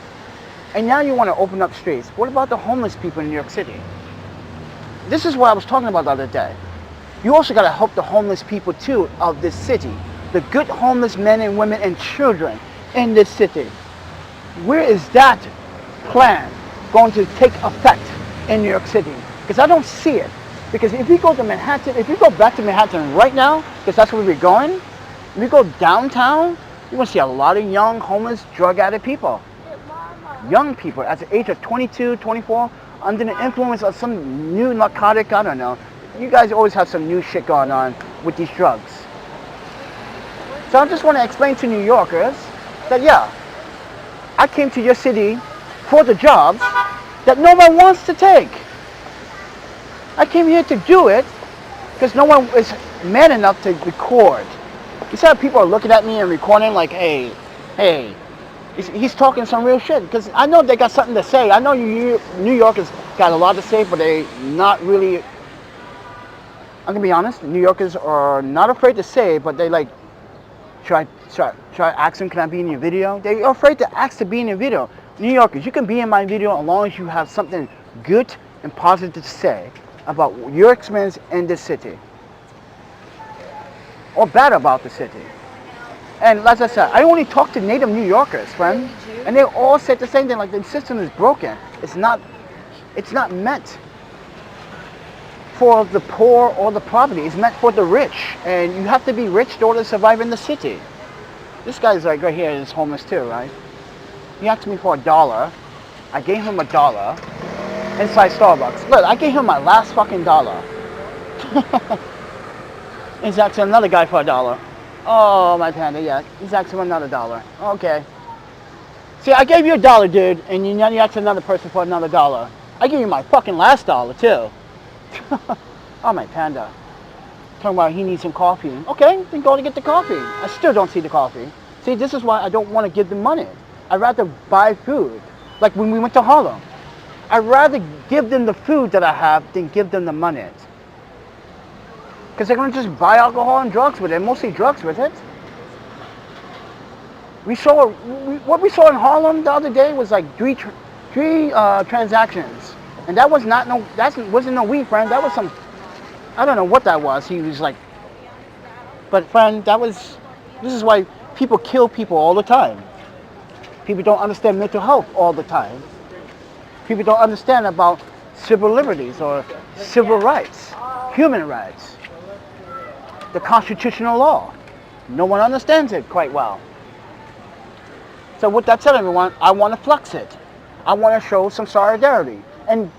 and now you want to open up streets. What about the homeless people in New York City? This is what I was talking about the other day. You also got to help the homeless people too of this city. The good homeless men and women and children in this city. Where is that plan going to take effect in New York City? Because I don't see it. Because if you go to Manhattan, if you go back to Manhattan right now, because that's where we're going, if you go downtown, you're going to see a lot of young, homeless, drug addict people. Young people at the age of 22, 24, under the influence of some new narcotic, I don't know. You guys always have some new shit going on with these drugs. So I just want to explain to New Yorkers that, yeah, I came to your city for the jobs that no one wants to take. I came here to do it because no one is man enough to record. You see how people are looking at me and recording like, hey, he's talking some real shit. Because I know they got something to say. I know New Yorkers got a lot to say, but they not really, I'm going to be honest, New Yorkers are not afraid to say, but they like, try ask them, can I be in your video? They are afraid to ask to be in your video. New Yorkers, you can be in my video as long as you have something good and positive to say about your experience in this city. Or bad about the city. And as I said, I only talk to native New Yorkers, friend. And they all said the same thing, like the system is broken. It's not meant for the poor or the poverty. It's meant for the rich. And you have to be rich in order to survive in the city. This guy's like right here is homeless too, right? He asked me for $1. I gave him $1 inside Starbucks. Look, I gave him my last fucking $1. He's asking another guy for $1. Oh, my panda, yeah. He's asking another $1. Okay. See, I gave you $1, dude, and you asked another person for another $1. I gave you my fucking last $1 too. Oh, my panda. Talking about he needs some coffee. Okay, then go to get the coffee. I still don't see the coffee. See, this is why I don't want to give them money. I'd rather buy food. Like when we went to Harlem. I'd rather give them the food that I have than give them the money. Because they're going to just buy alcohol and drugs with it, mostly drugs with it. What we saw in Harlem the other day was like three transactions. And that wasn't no weed, friend. That was some, I don't know what that was. He was like, but friend, this is why people kill people all the time. People don't understand mental health all the time. People don't understand about civil liberties or civil rights, human rights, the constitutional law. No one understands it quite well. So with that said, everyone, I want to flex it. I want to show some solidarity. And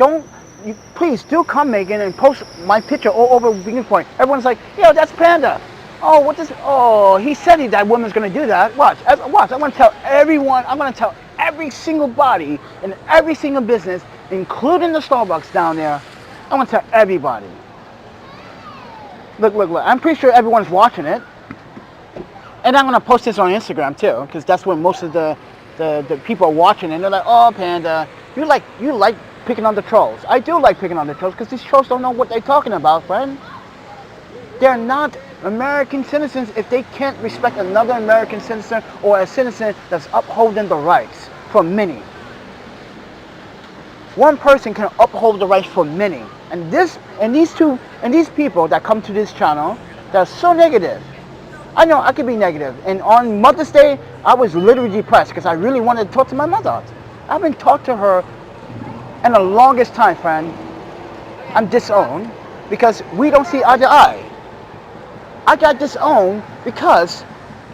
please do come, Megan, and post my picture all over Beacon Point. Everyone's like, yo, that's Panda. Oh, he said that woman's going to do that. Watch. I'm going to tell everyone, I'm going to tell every single body in every single business, including the Starbucks down there. I'm going to tell everybody. Look. I'm pretty sure everyone's watching it. And I'm going to post this on Instagram too, because that's where most of the people are watching it. And they're like, oh, Panda, you like picking on the trolls. I do like picking on the trolls because these trolls don't know what they're talking about, friend. They're not American citizens if they can't respect another American citizen or a citizen that's upholding the rights for many. One person can uphold the rights for many. And these people that come to this channel, they're so negative. I know I could be negative. And on Mother's Day, I was literally depressed because I really wanted to talk to my mother. I haven't talked to her in the longest time, friend. I'm disowned because we don't see eye to eye. I got disowned because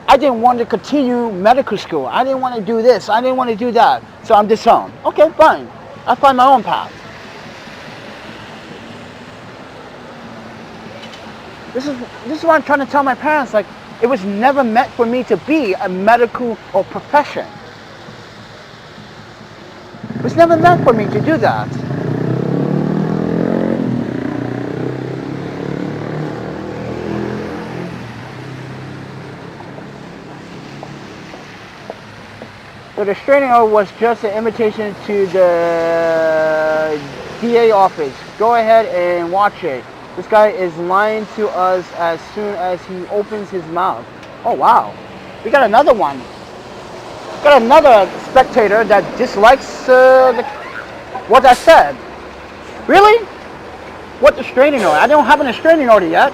I didn't want to continue medical school. I didn't want to do this. I didn't want to do that. So I'm disowned. Okay, fine. I find my own path. This is what I'm trying to tell my parents. Like, it was never meant for me to be a medical or profession. It was never meant for me to do that. So the restraining order was just an invitation to the DA office. Go ahead and watch it. This guy is lying to us as soon as he opens his mouth. Oh, wow. We got another one. Got another spectator that dislikes what I said. Really? What restraining order? I don't have an restraining order yet.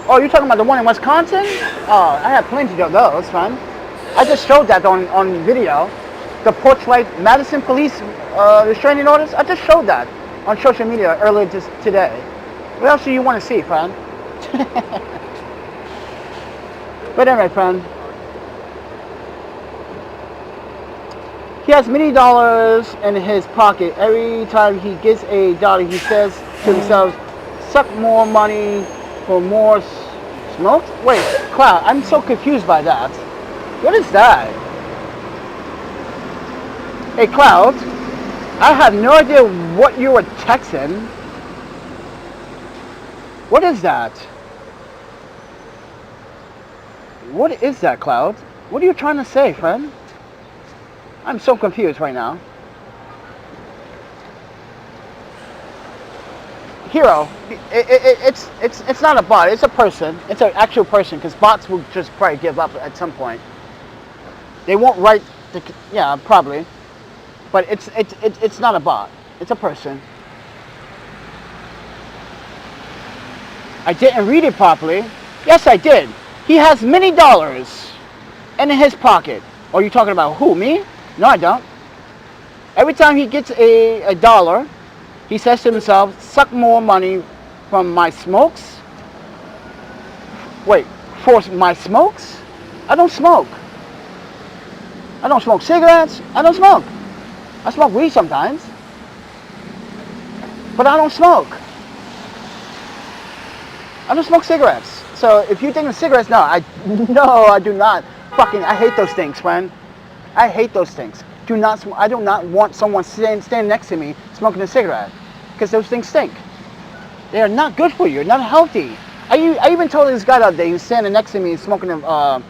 Oh, you're talking about the one in Wisconsin? Oh, I have plenty of those, fun. I just showed that on video. The Portrait Madison police restraining orders. I just showed that on social media earlier today. What else do you want to see, friend? But anyway, friend. He has many dollars in his pocket. Every time he gets a dollar, he says to himself, suck more money for more smoke? Wait, Cloud, I'm so confused by that. What is that? Hey, Cloud, I have no idea what you were texting. What is that? What is that, Cloud? What are you trying to say, friend? I'm so confused right now. Hero, it's not a bot. It's a person. It's an actual person, because bots will just probably give up at some point. They won't write the, yeah, probably, but it's not a bot. It's a person. I didn't read it properly. Yes, I did. He has many dollars in his pocket. Oh, you talking about who? Me? No, I don't. Every time he gets a dollar, he says to himself, suck more money from my smokes. Wait, for my smokes? I don't smoke. I don't smoke cigarettes. I don't smoke. I smoke weed sometimes. But I don't smoke. I don't smoke cigarettes. So if you think of cigarettes, no, I do not. Fucking, I hate those things, friend. I hate those things. do not want someone standing next to me smoking a cigarette, because those things stink. They are not good for you, not healthy. I even told this guy the other day, he was standing next to me smoking a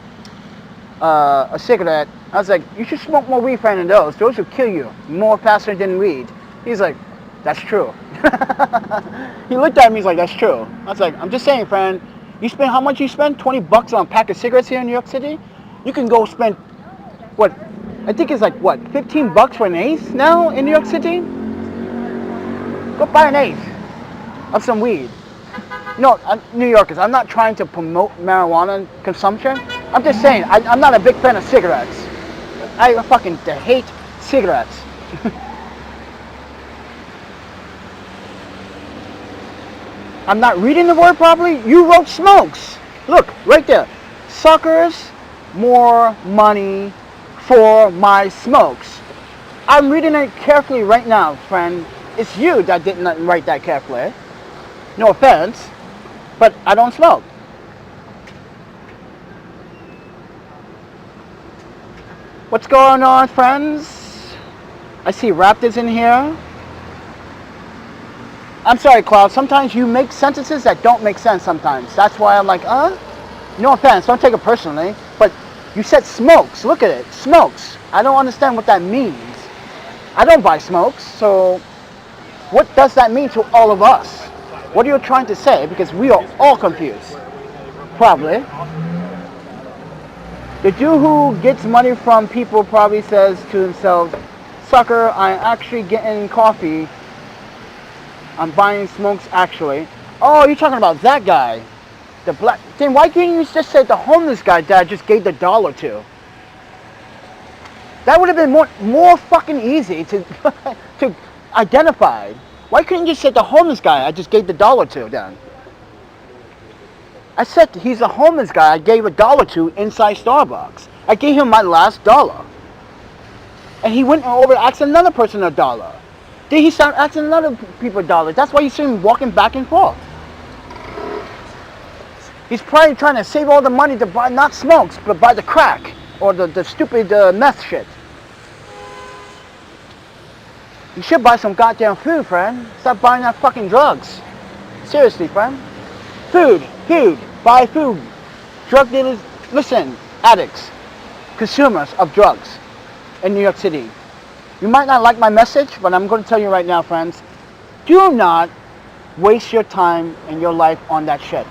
cigarette. I was like, you should smoke more weed, friend, than those. Those will kill you more faster than weed. He's like, that's true. He looked at me, he's like, that's true. I was like, I'm just saying, friend, you spend, how much you spend? 20 bucks on a pack of cigarettes here in New York City? You can go spend, what, I think it's like, what, 15 bucks for an eighth now in New York City? Go buy an eighth of some weed. No, New Yorkers, I'm not trying to promote marijuana consumption. I'm just saying, I'm not a big fan of cigarettes. I fucking hate cigarettes. I'm not reading the word properly. You wrote smokes. Look, right there. Suckers, more money for my smokes. I'm reading it carefully right now, friend. It's you that didn't write that carefully. No offense, but I don't smoke. What's going on, friends? I see Raptors in here. I'm sorry, Cloud. Sometimes you make sentences that don't make sense sometimes. That's why I'm like, no offense, don't take it personally. But you said smokes. Look at it. Smokes. I don't understand what that means. I don't buy smokes, so what does that mean to all of us? What are you trying to say? Because we are all confused. Probably. The dude who gets money from people probably says to himself, sucker, I'm actually getting coffee. I'm buying smokes actually. Oh, you're talking about that guy. The black. Then why can't you just say the homeless guy that I just gave the $1 to? That would have been more fucking easy to to identify. Why couldn't you just say the homeless guy I just gave the $1 to then? I said he's a homeless guy I gave $1 to inside Starbucks. I gave him my last $1. And he went over to ask another person $1. Then he started asking other people $1. That's why you see him walking back and forth. He's probably trying to save all the money to buy not smokes, but buy the crack or the stupid meth shit. You should buy some goddamn food, friend. Stop buying that fucking drugs. Seriously, friend. Food. Buy food. Drug dealers, listen, addicts, consumers of drugs in New York City. You might not like my message, but I'm going to tell you right now, friends, do not waste your time and your life on that shit.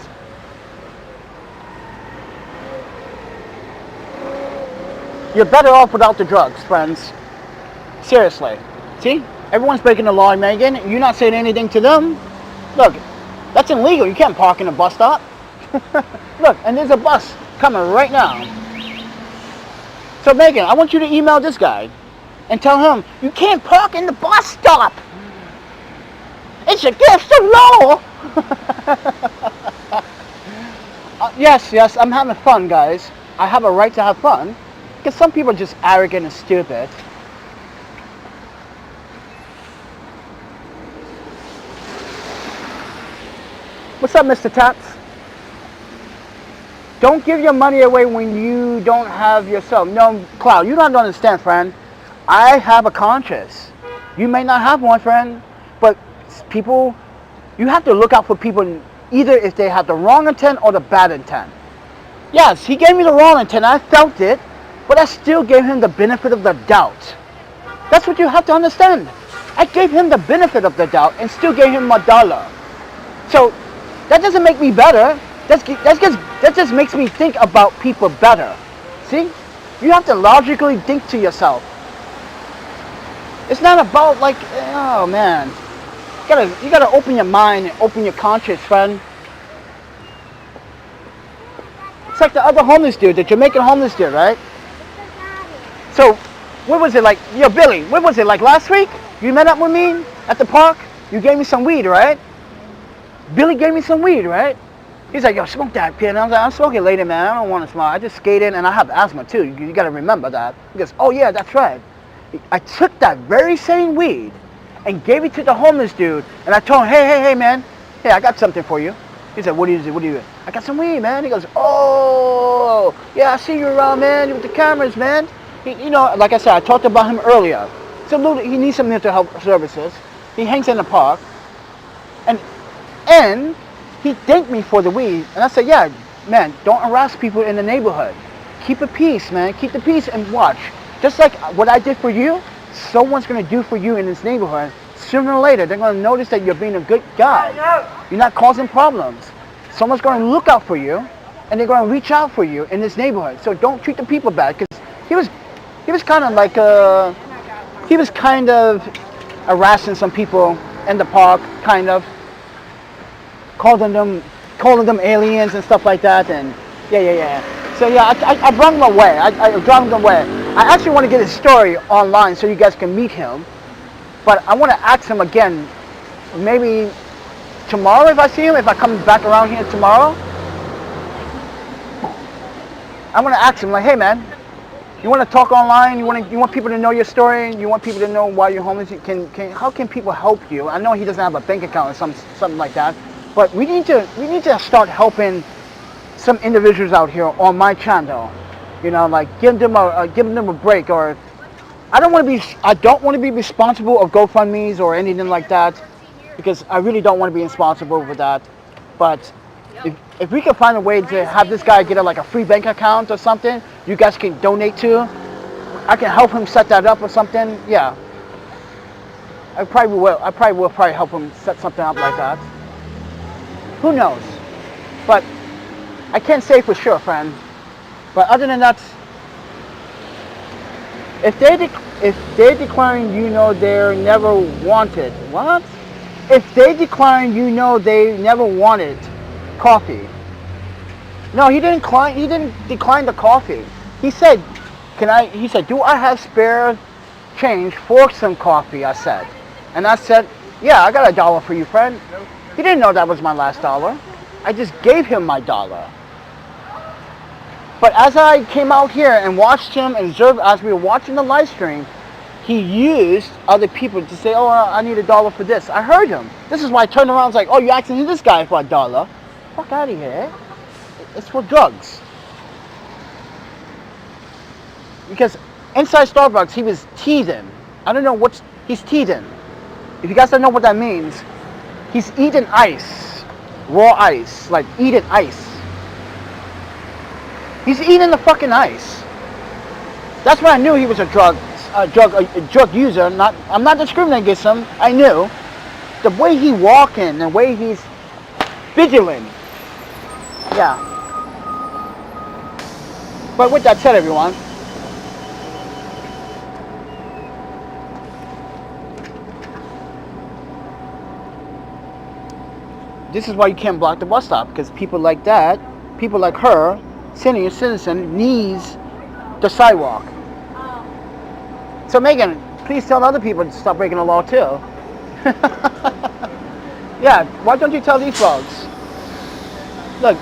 You're better off without the drugs, friends. Seriously. See? Everyone's breaking the law, Megan. You're not saying anything to them. Look, that's illegal. You can't park in a bus stop. Look, and there's a bus coming right now. So, Megan, I want you to email this guy and tell him, you can't park in the bus stop. It's against the law. Yes, I'm having fun, guys. I have a right to have fun. Because some people are just arrogant and stupid. What's up, Mr. Tats? Don't give your money away when you don't have yourself. No, Cloud, you don't understand, friend. I have a conscience. You may not have one, friend. But people, you have to look out for people either if they have the wrong intent or the bad intent. Yes, he gave me the wrong intent. I felt it. But I still gave him the benefit of the doubt. That's what you have to understand. I gave him the benefit of the doubt and still gave him $1. So that doesn't make me better. That just makes me think about people better. See? You have to logically think to yourself. It's not about like, oh man. You gotta open your mind and open your conscience, friend. It's like the other homeless dude, the Jamaican homeless dude, right? So, what was it like? Yo, Billy, what was it like last week? You met up with me at the park? You gave me some weed, right? Billy gave me some weed, right? He's like, yo, smoke that, kid. And I was like, I'm smoking later, man. I don't want to smoke. I just skate in, and I have asthma, too. You got to remember that. He goes, oh, yeah, that's right. I took that very same weed and gave it to the homeless dude, and I told him, hey, man, hey, I got something for you. He said, what do you do? I got some weed, man. He goes, oh, yeah, I see you around, man, with the cameras, man. You know, like I said, I talked about him earlier. He needs some mental health services. He hangs in the park, and he thanked me for the weed. And I said, yeah, man, don't harass people in the neighborhood. Keep the peace, man. Keep the peace and watch. Just like what I did for you, someone's going to do for you in this neighborhood. Sooner or later, they're going to notice that you're being a good guy. You're not causing problems. Someone's going to look out for you, and they're going to reach out for you in this neighborhood. So don't treat the people bad, because he was kind of like he was kind of harassing some people in the park, kind of calling them aliens and stuff like that, and yeah. So yeah, I brought him away. I brought him away. I actually want to get his story online so you guys can meet him, but I want to ask him again, maybe tomorrow if I see him, if I come back around here tomorrow. I want to ask him, like, hey man, you want to talk online? You want people to know your story? You want people to know why you're homeless? How can people help you? I know he doesn't have a bank account or something like that, but we need to start helping some individuals out here on my channel. You know, like giving them a break. Or I don't want to be responsible of GoFundMe's or anything like that, because I really don't want to be responsible for that. But if we can find a way to have this guy get like a free bank account or something, you guys can donate to. I can help him set that up or something. Yeah, I probably will help him set something up like that. Who knows? But I can't say for sure, friend. But other than that, if they're declaring, you know, they're never wanted. What? If they declaring, you know, they never wanted coffee. No, he didn't decline the coffee. He said, he said, do I have spare change for some coffee? I said. And I said, yeah, I got $1 for you, friend. He didn't know that was my last dollar. I just gave him my $1. But as I came out here and watched him and observed as we were watching the live stream, he used other people to say, oh, I need $1 for this. I heard him. This is why I turned around and was like, oh, you're asking this guy for $1. Fuck out of here. It's for drugs. Because inside Starbucks, he was teething. I don't know he's teething. If you guys don't know what that means, he's eating ice. Raw ice. Like eating ice. He's eating the fucking ice. That's when I knew he was a drug user. I'm not discriminating against him. I knew. The way he walking, the way he's vigilant. Yeah. But with that said, everyone, this is why you can't block the bus stop, because people like that, people like her, senior citizen, needs the sidewalk. So Megan, please tell other people to stop breaking the law too. Yeah, why don't you tell these folks? Look,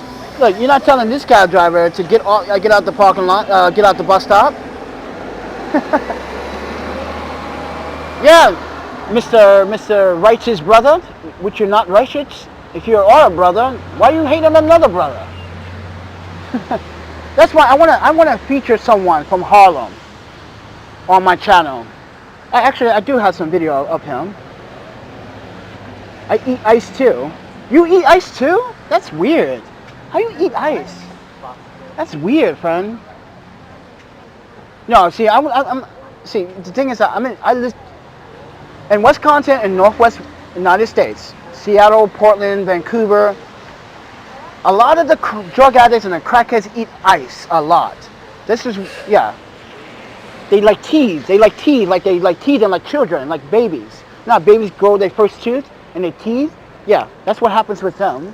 you're not telling this cab driver to get out the parking lot, get out the bus stop. Yeah, Mr. Righteous brother, which you're not righteous. If you are a brother, why you hate another brother? That's why I wanna feature someone from Harlem on my channel. I do have some video of him. I eat ice too. You eat ice too? That's weird. How you eat ice? That's weird, friend. No, see, see, the thing is that I live in Wisconsin and Northwest United States, Seattle, Portland, Vancouver. A lot of the drug addicts and the crackheads eat ice a lot. This is, yeah. They like teeth. They like teeth like children, like babies. Now babies grow their first tooth and they teeth. Yeah, that's what happens with them.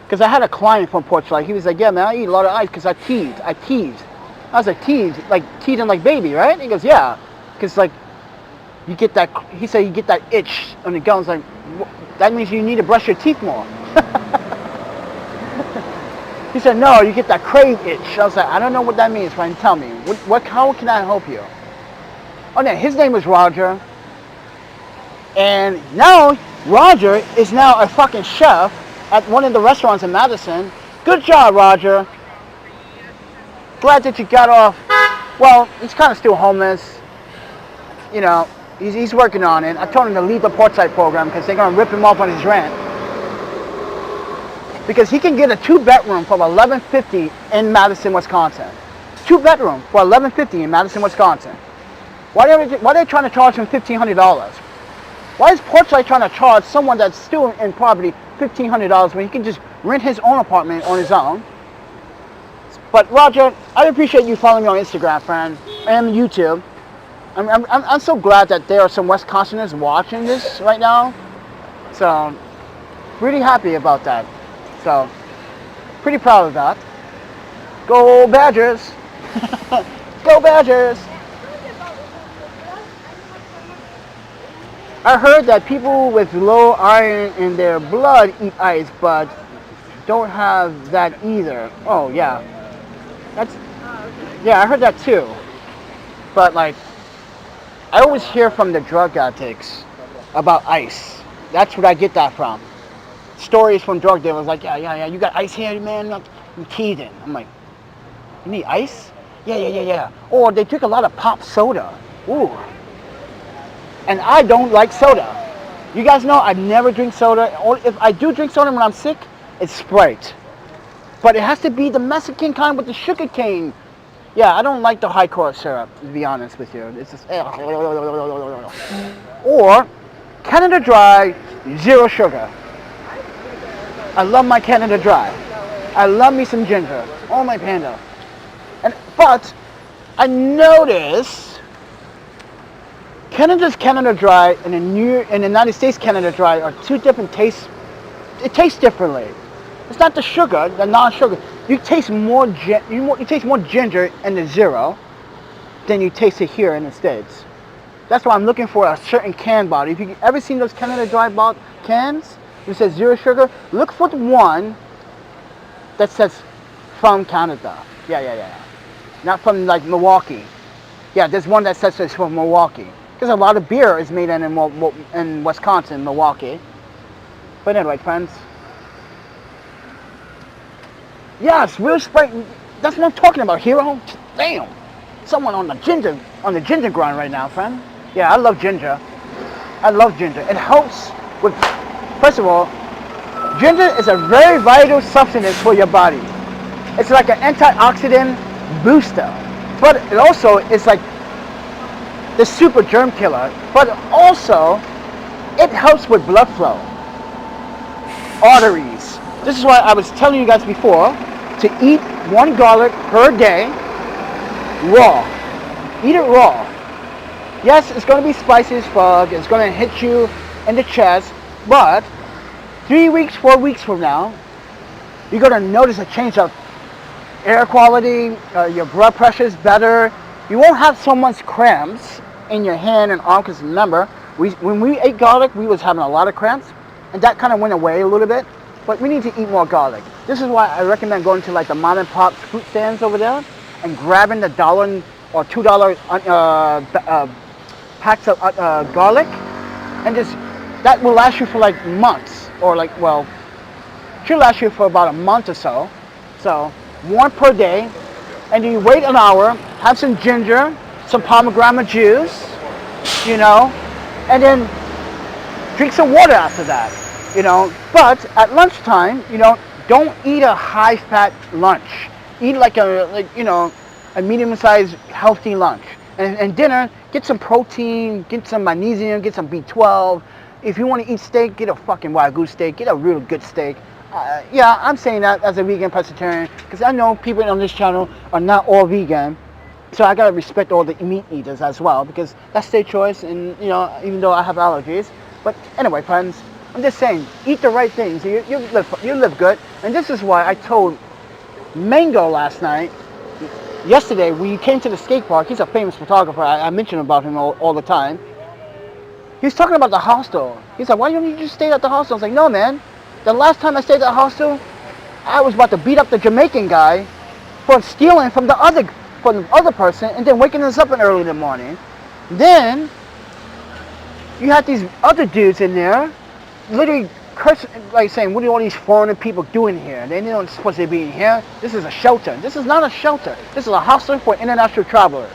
Because I had a client from Portugal. He was like, yeah, man, I eat a lot of ice because I teased. I was like, teething like baby, right? He goes, yeah. Because like, you get that, he said you get that itch on the gums. Like, that means you need to brush your teeth more. He said, no, you get that crave itch. I was like, I don't know what that means, friend. Tell me. How can I help you? Oh, yeah, his name was Roger. And now, Roger is now a fucking chef at one of the restaurants in Madison. Good job, Roger. glad that you got off. Well, he's kind of still homeless. You know, he's working on it. I told him to leave the Portside program because they're going to rip him off on his rent. Because he can get a 2-bedroom for $11.50 in Madison, Wisconsin. 2-bedroom for $11.50 in Madison, Wisconsin. Why are they trying to charge him $1,500? Why is Portside trying to charge someone that's still in poverty $1,500 when he can just rent his own apartment on his own? But Roger, I appreciate you following me on Instagram, friend, and YouTube. I'm so glad that there are some Wisconsiners watching this right now. So, really happy about that. So, pretty proud of that. Go Badgers! Go Badgers! I heard that people with low iron in their blood eat ice, but don't have that either. Oh yeah, yeah, I heard that too. But like, I always hear from the drug addicts about ice. That's what I get that from. Stories from drug dealers like, yeah, you got ice here, man? I'm teething. I'm like, you need ice? Yeah. Or they drink a lot of pop soda. Ooh. And I don't like soda. You guys know I never drink soda. Or if I do drink soda when I'm sick, it's Sprite. But it has to be the Mexican kind with the sugar cane. Yeah, I don't like the high corn syrup, to be honest with you. It's just... Or Canada Dry, 0 sugar. I love my Canada Dry. I love me some ginger. Oh, my panda. But I noticed Canada's Canada Dry and the United States Canada Dry are two different tastes. It tastes differently. It's not the sugar, the non-sugar. You taste more ginger in the 0 than you taste it here in the States. That's why I'm looking for a certain can bottle. If you ever seen those Canada Dry cans, it says 0 sugar. Look for the one that says from Canada. Yeah. Not from like Milwaukee. Yeah, there's one that says it's from Milwaukee. Because a lot of beer is made in Wisconsin, Milwaukee. But anyway, friends. Yes, real Sprite. That's what I'm talking about, hero. Damn. Someone on the ginger grind right now, friend. Yeah, I love ginger. I love ginger. It helps with, first of all, ginger is a very vital substance for your body. It's like an antioxidant booster. But it also is like the super germ killer. But also, it helps with blood flow. Arteries. This is why I was telling you guys before to eat 1 garlic per day raw. Eat it raw. Yes, it's going to be spicy as fuck. It's going to hit you in the chest. But 3 weeks, 4 weeks from now, you're going to notice a change of air quality. Your blood pressure is better. You won't have so much cramps in your hand and arm. Because remember, when we ate garlic, we was having a lot of cramps. And that kind of went away a little bit. But we need to eat more garlic. This is why I recommend going to like the mom and pop fruit stands over there and grabbing the $1 or $2 packs of garlic, and just that will last you for like months, or like, well, should last you for about a month or so. So 1 per day, and then you wait an hour, have some ginger, some pomegranate juice, you know, and then drink some water after that. You know, but at lunchtime, you know, don't eat a high-fat lunch. Eat like a medium-sized healthy lunch. And dinner, get some protein, get some magnesium, get some B12. If you want to eat steak, get a fucking Wagyu steak. Get a real good steak. Yeah, I'm saying that as a vegan pescatarian because I know people on this channel are not all vegan. So I gotta respect all the meat eaters as well because that's their choice. And you know, even though I have allergies. But anyway, friends. I'm just saying, eat the right things. You live good. And this is why I told Mango last night, yesterday, when he came to the skate park. He's a famous photographer. I mention about him all the time. He's talking about the hostel. He's like, why don't you just stay at the hostel? I was like, no, man. The last time I stayed at the hostel, I was about to beat up the Jamaican guy for stealing from the other person and then waking us up early in the morning. Then, you had these other dudes in there literally curse, like saying, what are all these foreign people doing here? They don't supposed to be in here. This is a shelter. This is not a shelter. This is a hostel for international travelers.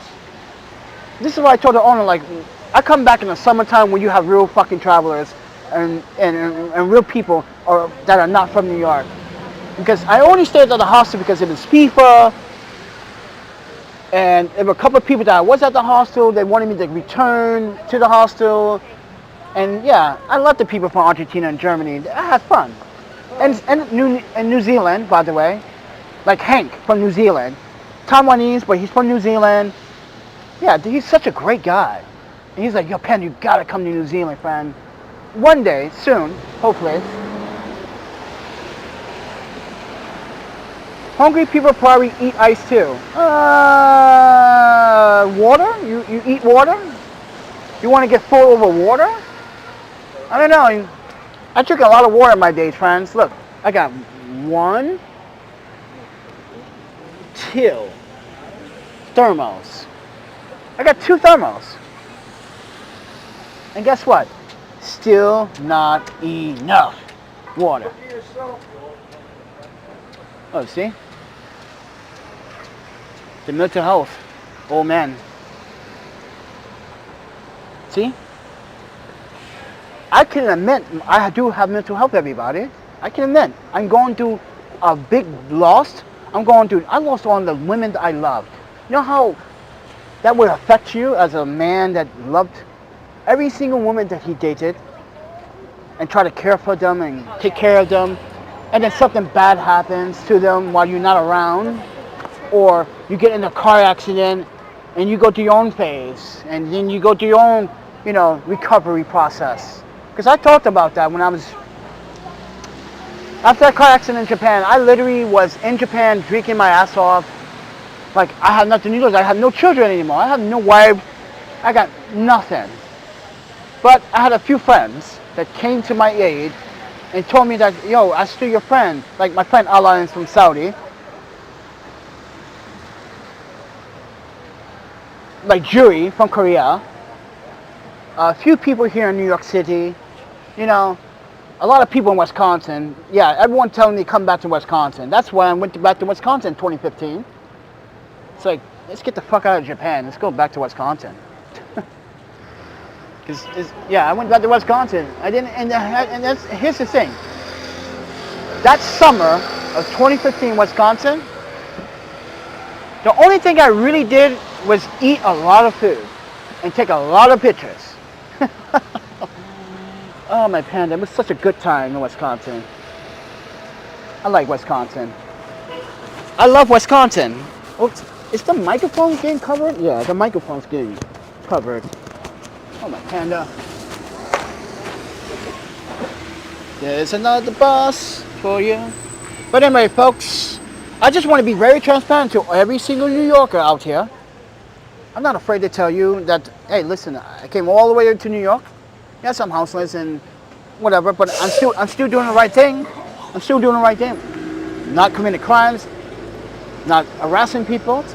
This is why I told the owner, like, I come back in the summertime when you have real fucking travelers and real people that are not from New York. Because I only stayed at the hostel because it was FIFA, and there were a couple of people that was at the hostel. They wanted me to return to the hostel. And yeah, I love the people from Argentina and Germany. I had fun. And New Zealand, by the way. Like Hank from New Zealand. Taiwanese, but he's from New Zealand. Yeah, he's such a great guy. And he's like, yo, Pen, you gotta come to New Zealand, friend. One day, soon, hopefully. Hungry people probably eat ice too. Water? You eat water? You want to get full over water? I don't know. I drink a lot of water in my days, friends. Look, I got 1, 2 thermos. I got 2 thermos. And guess what? Still not enough water. Oh, see? The mental health. Oh, man. See? I can admit I do have mental health, everybody. I can admit I'm going through a big loss. I lost all the women that I loved. You know how that would affect you as a man that loved every single woman that he dated and try to care for them and take care of them, and then something bad happens to them while you're not around, or you get in a car accident and you go through your own phase, and then you go through your own, recovery process. Because I talked about that when I was, after that car accident in Japan, I literally was in Japan drinking my ass off. Like, I had nothing to lose. I had no children anymore. I have no wife. I got nothing. But I had a few friends that came to my aid and told me that, yo, I'm still your friend. Like my friend Alan is from Saudi. Like Juri from Korea. A few people here in New York City. A lot of people in Wisconsin. Yeah, everyone telling me to come back to Wisconsin. That's why I went back to Wisconsin in 2015. It's like, let's get the fuck out of Japan. Let's go back to Wisconsin. I went back to Wisconsin. I didn't, and here's the thing. That summer of 2015 Wisconsin, the only thing I really did was eat a lot of food and take a lot of pictures. Oh, my panda, it was such a good time in Wisconsin. I like Wisconsin. I love Wisconsin. Oh, is the microphone getting covered? Yeah, the microphone's getting covered. Oh, my panda. There's another bus for you. But anyway, folks, I just want to be very transparent to every single New Yorker out here. I'm not afraid to tell you that, hey, listen, I came all the way to New York. Yes, I'm houseless and whatever, but I'm still doing the right thing. I'm still doing the right thing. Not committing crimes, not harassing people,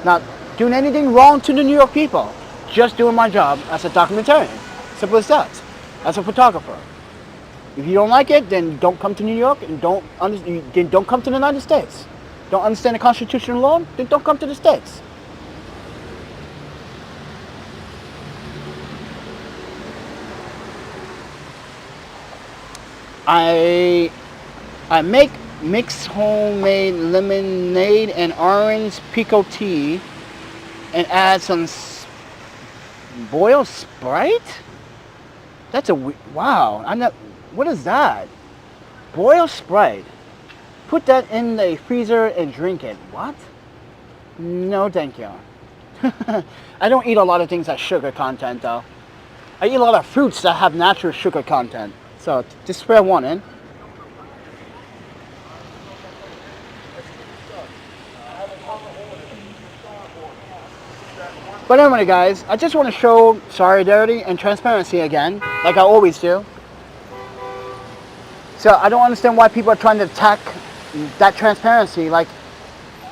not doing anything wrong to the New York people. Just doing my job as a documentarian. Simple as that. As a photographer. If you don't like it, then don't come to New York and don't come to the United States. Don't understand the constitutional law, then don't come to the States. I make mixed homemade lemonade and orange pico tea and add some boiled Sprite? That's wow. What is that? Boiled Sprite. Put that in the freezer and drink it. What? No, thank you. I don't eat a lot of things that sugar content though. I eat a lot of fruits that have natural sugar content. So just fair warning. But anyway, guys, I just want to show solidarity and transparency again, like I always do. So I don't understand why people are trying to attack that transparency. Like,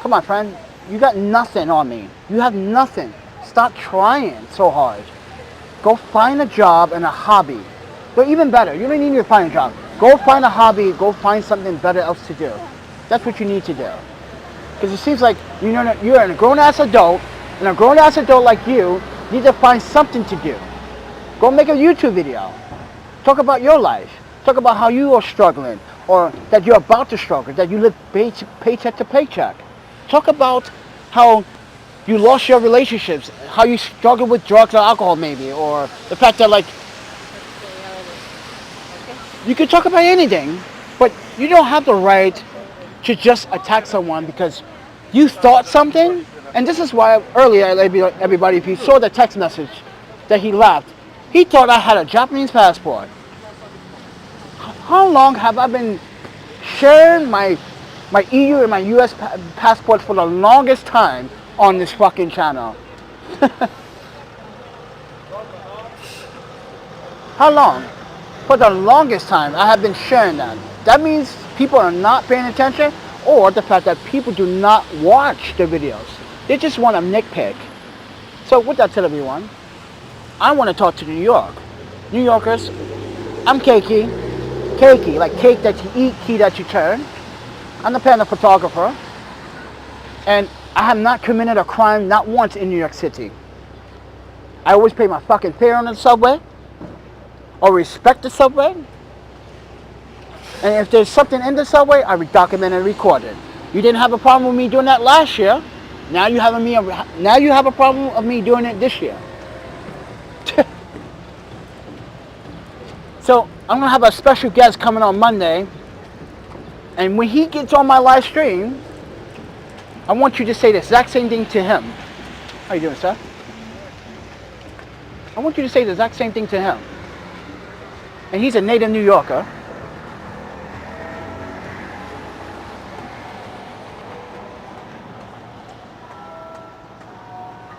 come on, friend, you got nothing on me. You have nothing. Stop trying so hard. Go find a job and a hobby. But even better, you don't need to find a job. Go find a hobby. Go find something better else to do. That's what you need to do. Because it seems like you're a grown-ass adult, and a grown-ass adult like you need to find something to do. Go make a YouTube video. Talk about your life. Talk about how you are struggling, or that you're about to struggle, that you live paycheck to paycheck. Talk about how you lost your relationships, how you struggle with drugs or alcohol maybe, or the fact that like, you can talk about anything, but you don't have the right to just attack someone because you thought something. And this is why earlier, everybody, if you saw the text message that he left, he thought I had a Japanese passport. How long have I been sharing my EU and my US passport for the longest time on this fucking channel? How long? For the longest time I have been sharing that. That means people are not paying attention, or the fact that people do not watch the videos. They just want to nitpick. So with that said, everyone, I want to talk to New York. New Yorkers, I'm Keiki. Keiki, like cake that you eat, key that you turn. I'm the Panda Photographer. And I have not committed a crime not once in New York City. I always pay my fucking fare on the subway, or respect the subway. And if there's something in the subway, I document and record it. You didn't have a problem with me doing that last year. Now you have a problem of me doing it this year. So I'm gonna have a special guest coming on Monday, and when he gets on my live stream, I want you to say the exact same thing to him. How you doing, sir? I want you to say the exact same thing to him. And he's a native New Yorker.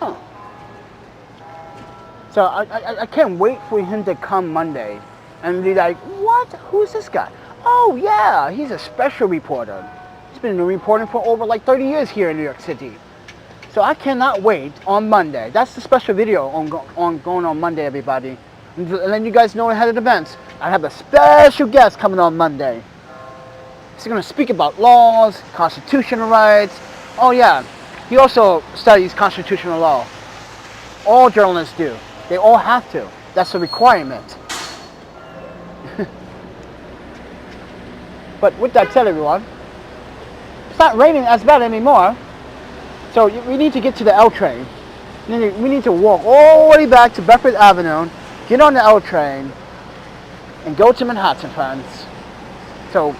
Huh. So I can't wait for him to come Monday and be like, what? Who's this guy? Oh yeah, he's a special reporter. He's been reporting for over like 30 years here in New York City. So I cannot wait on Monday. That's the special video on going on Monday, everybody. And letting you guys know ahead of the events, I have a special guest coming on Monday. He's going to speak about laws, constitutional rights. Oh yeah, he also studies constitutional law. All journalists do. They all have to. That's a requirement. But with that said, everyone, it's not raining as bad anymore. So we need to get to the L train. We need to walk all the way back to Bedford Avenue, get on the L train, and go to Manhattan, friends. So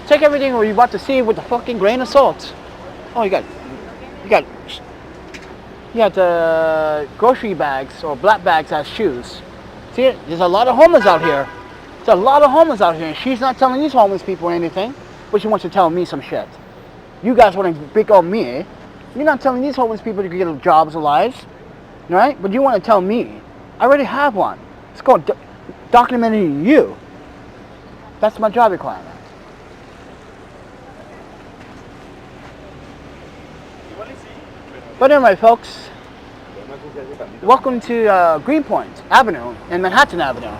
take everything we're about to see with a fucking grain of salt. Oh, you got grocery bags or black bags as shoes. See, there's a lot of homeless out here. There's a lot of homeless out here, and she's not telling these homeless people anything, but she wants to tell me some shit. You guys want to pick on me. You're not telling these homeless people to get jobs or lives, right? But you want to tell me. I already have one. It's called documenting you. That's my job requirement. But anyway, folks, welcome to Greenpoint Avenue and Manhattan Avenue.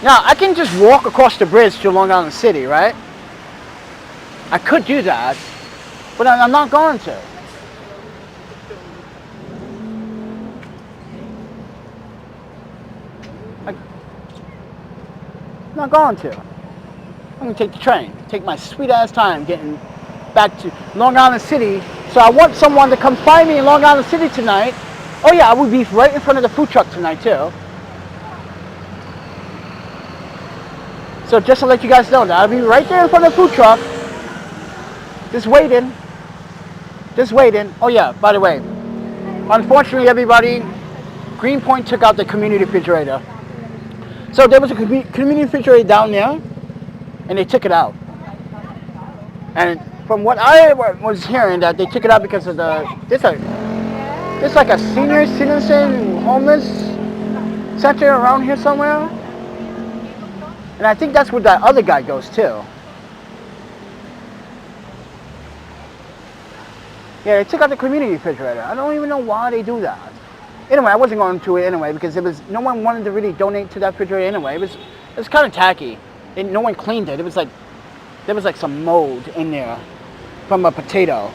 Now, I can just walk across the bridge to Long Island City, right? I could do that, but I'm not going to. I'm not going to. I'm going to take the train. Take my sweet ass time getting back to Long Island City. So I want someone to come find me in Long Island City tonight. Oh yeah, I would be right in front of the food truck tonight too. So just to let you guys know that I'll be right there in front of the food truck. Just waiting. Just waiting. Oh yeah, by the way, unfortunately everybody, Greenpoint took out the community refrigerator. So there was a community refrigerator down there, and they took it out. And from what I was hearing, that they took it out because of there's like a senior citizen homeless center around here somewhere. And I think that's where that other guy goes too. Yeah, they took out the community refrigerator. I don't even know why they do that. Anyway, I wasn't going to it anyway because it was no one wanted to really donate to that refrigerator anyway. It was kind of tacky, and no one cleaned it. It was like there was like some mold in there from a potato,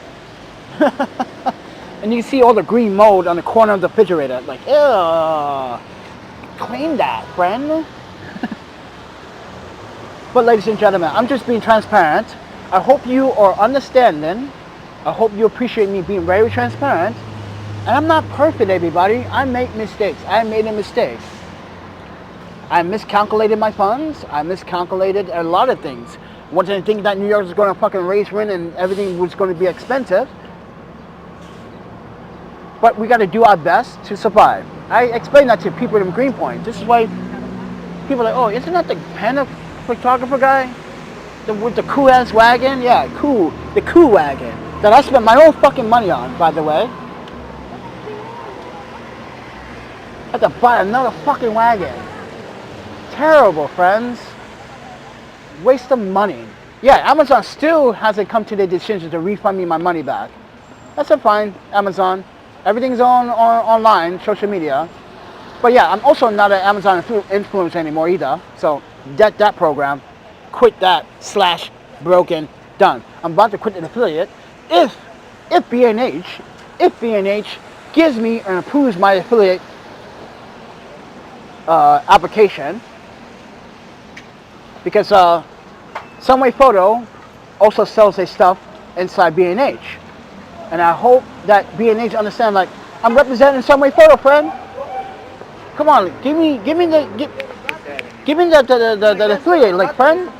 and you see all the green mold on the corner of the refrigerator. Like, ew, clean that, friend. But ladies and gentlemen, I'm just being transparent. I hope you are understanding. I hope you appreciate me being very transparent. And I'm not perfect, everybody. I make mistakes. I made a mistake. I miscalculated my funds. I miscalculated a lot of things. Wasn't thinking that New York was going to fucking raise rent and everything was going to be expensive. But we got to do our best to survive. I explained that to people in Greenpoint. This is why people are like, oh, isn't that the Panda photographer guy? With the cool ass wagon? Yeah, cool. The cool wagon. That I spent my own fucking money on, by the way. I had to buy another fucking wagon. Terrible, friends. Waste of money. Yeah, Amazon still hasn't come to the decision to refund me my money back. That's fine, Amazon. Everything's online, social media. But yeah, I'm also not an Amazon influencer anymore either. So that program, quit that, / broken, done. I'm about to quit an affiliate if B&H gives me and approves my affiliate application, because Sunwayfoto also sells their stuff inside B&H, and I hope that B&H understand, like, I'm representing Sunwayfoto, friend. Come on, give me the affiliate link, friend,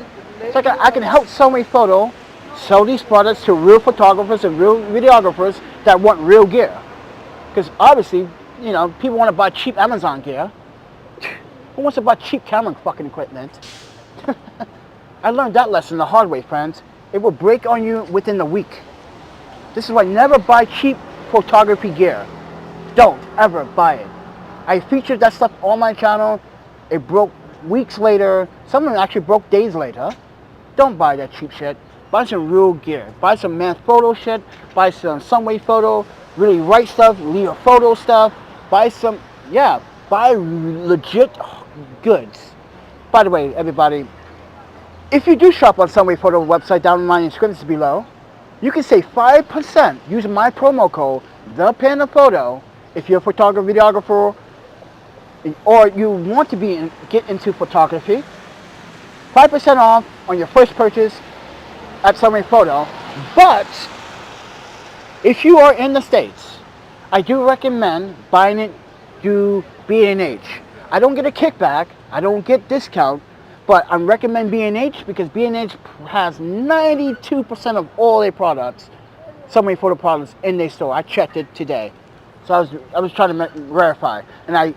so I can help Sunwayfoto sell these products to real photographers and real videographers that want real gear. Because obviously, you know, people want to buy cheap Amazon gear. Who wants to buy cheap camera fucking equipment? I learned that lesson the hard way, friends. It will break on you within a week. This is why never buy cheap photography gear. Don't ever buy it. I featured that stuff on my channel. It broke weeks later. Some of them actually broke days later. Don't buy that cheap shit. Buy some real gear. Buy some Manfrotto shit. Buy some Sunwayfoto, really right stuff, Leo Photo stuff. Buy some, yeah, buy legit goods. By the way, everybody, if you do shop on Sunwayfoto website, down in my description below, you can save 5% using my promo code, ThePandaPhotographer, if you're a photographer, videographer, or you want to get into photography. 5% off on your first purchase at Sunwayfoto. But if you are in the States, I do recommend buying it through B&H. I don't get a kickback, I don't get discount, but I recommend B&H because B&H has 92% of all their products, Sunwayfoto products, in their store. I checked it today. So I was trying to verify. And I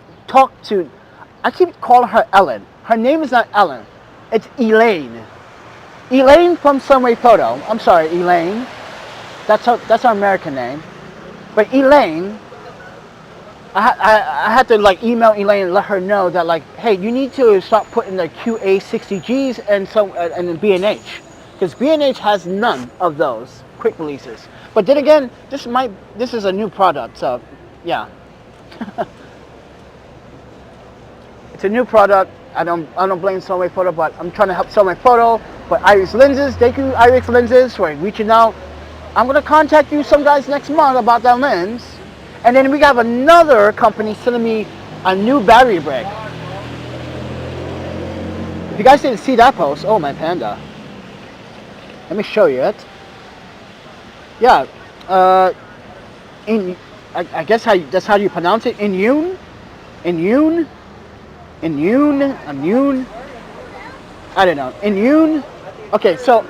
keep calling her Ellen. Her name is not Ellen. It's Elaine. Elaine from Sunwayfoto. I'm sorry, Elaine. That's her American name. But Elaine, I had to like email Elaine and let her know that, like, hey, you need to start putting the QA60Gs and B&H, because B&H has none of those quick releases. But then again, this is a new product, so yeah. It's a new product. I don't blame Sunwayfoto, but I'm trying to help Sunwayfoto. But Iris Lenses, thank you, Iris Lenses, for reaching out. I'm gonna contact you some guys next month about that lens. And then we have another company sending me a new battery brick. If you guys didn't see that post, oh my panda. Let me show you it. Yeah, I guess that's how you pronounce it. Inyun. I don't know. Inyun. Okay, so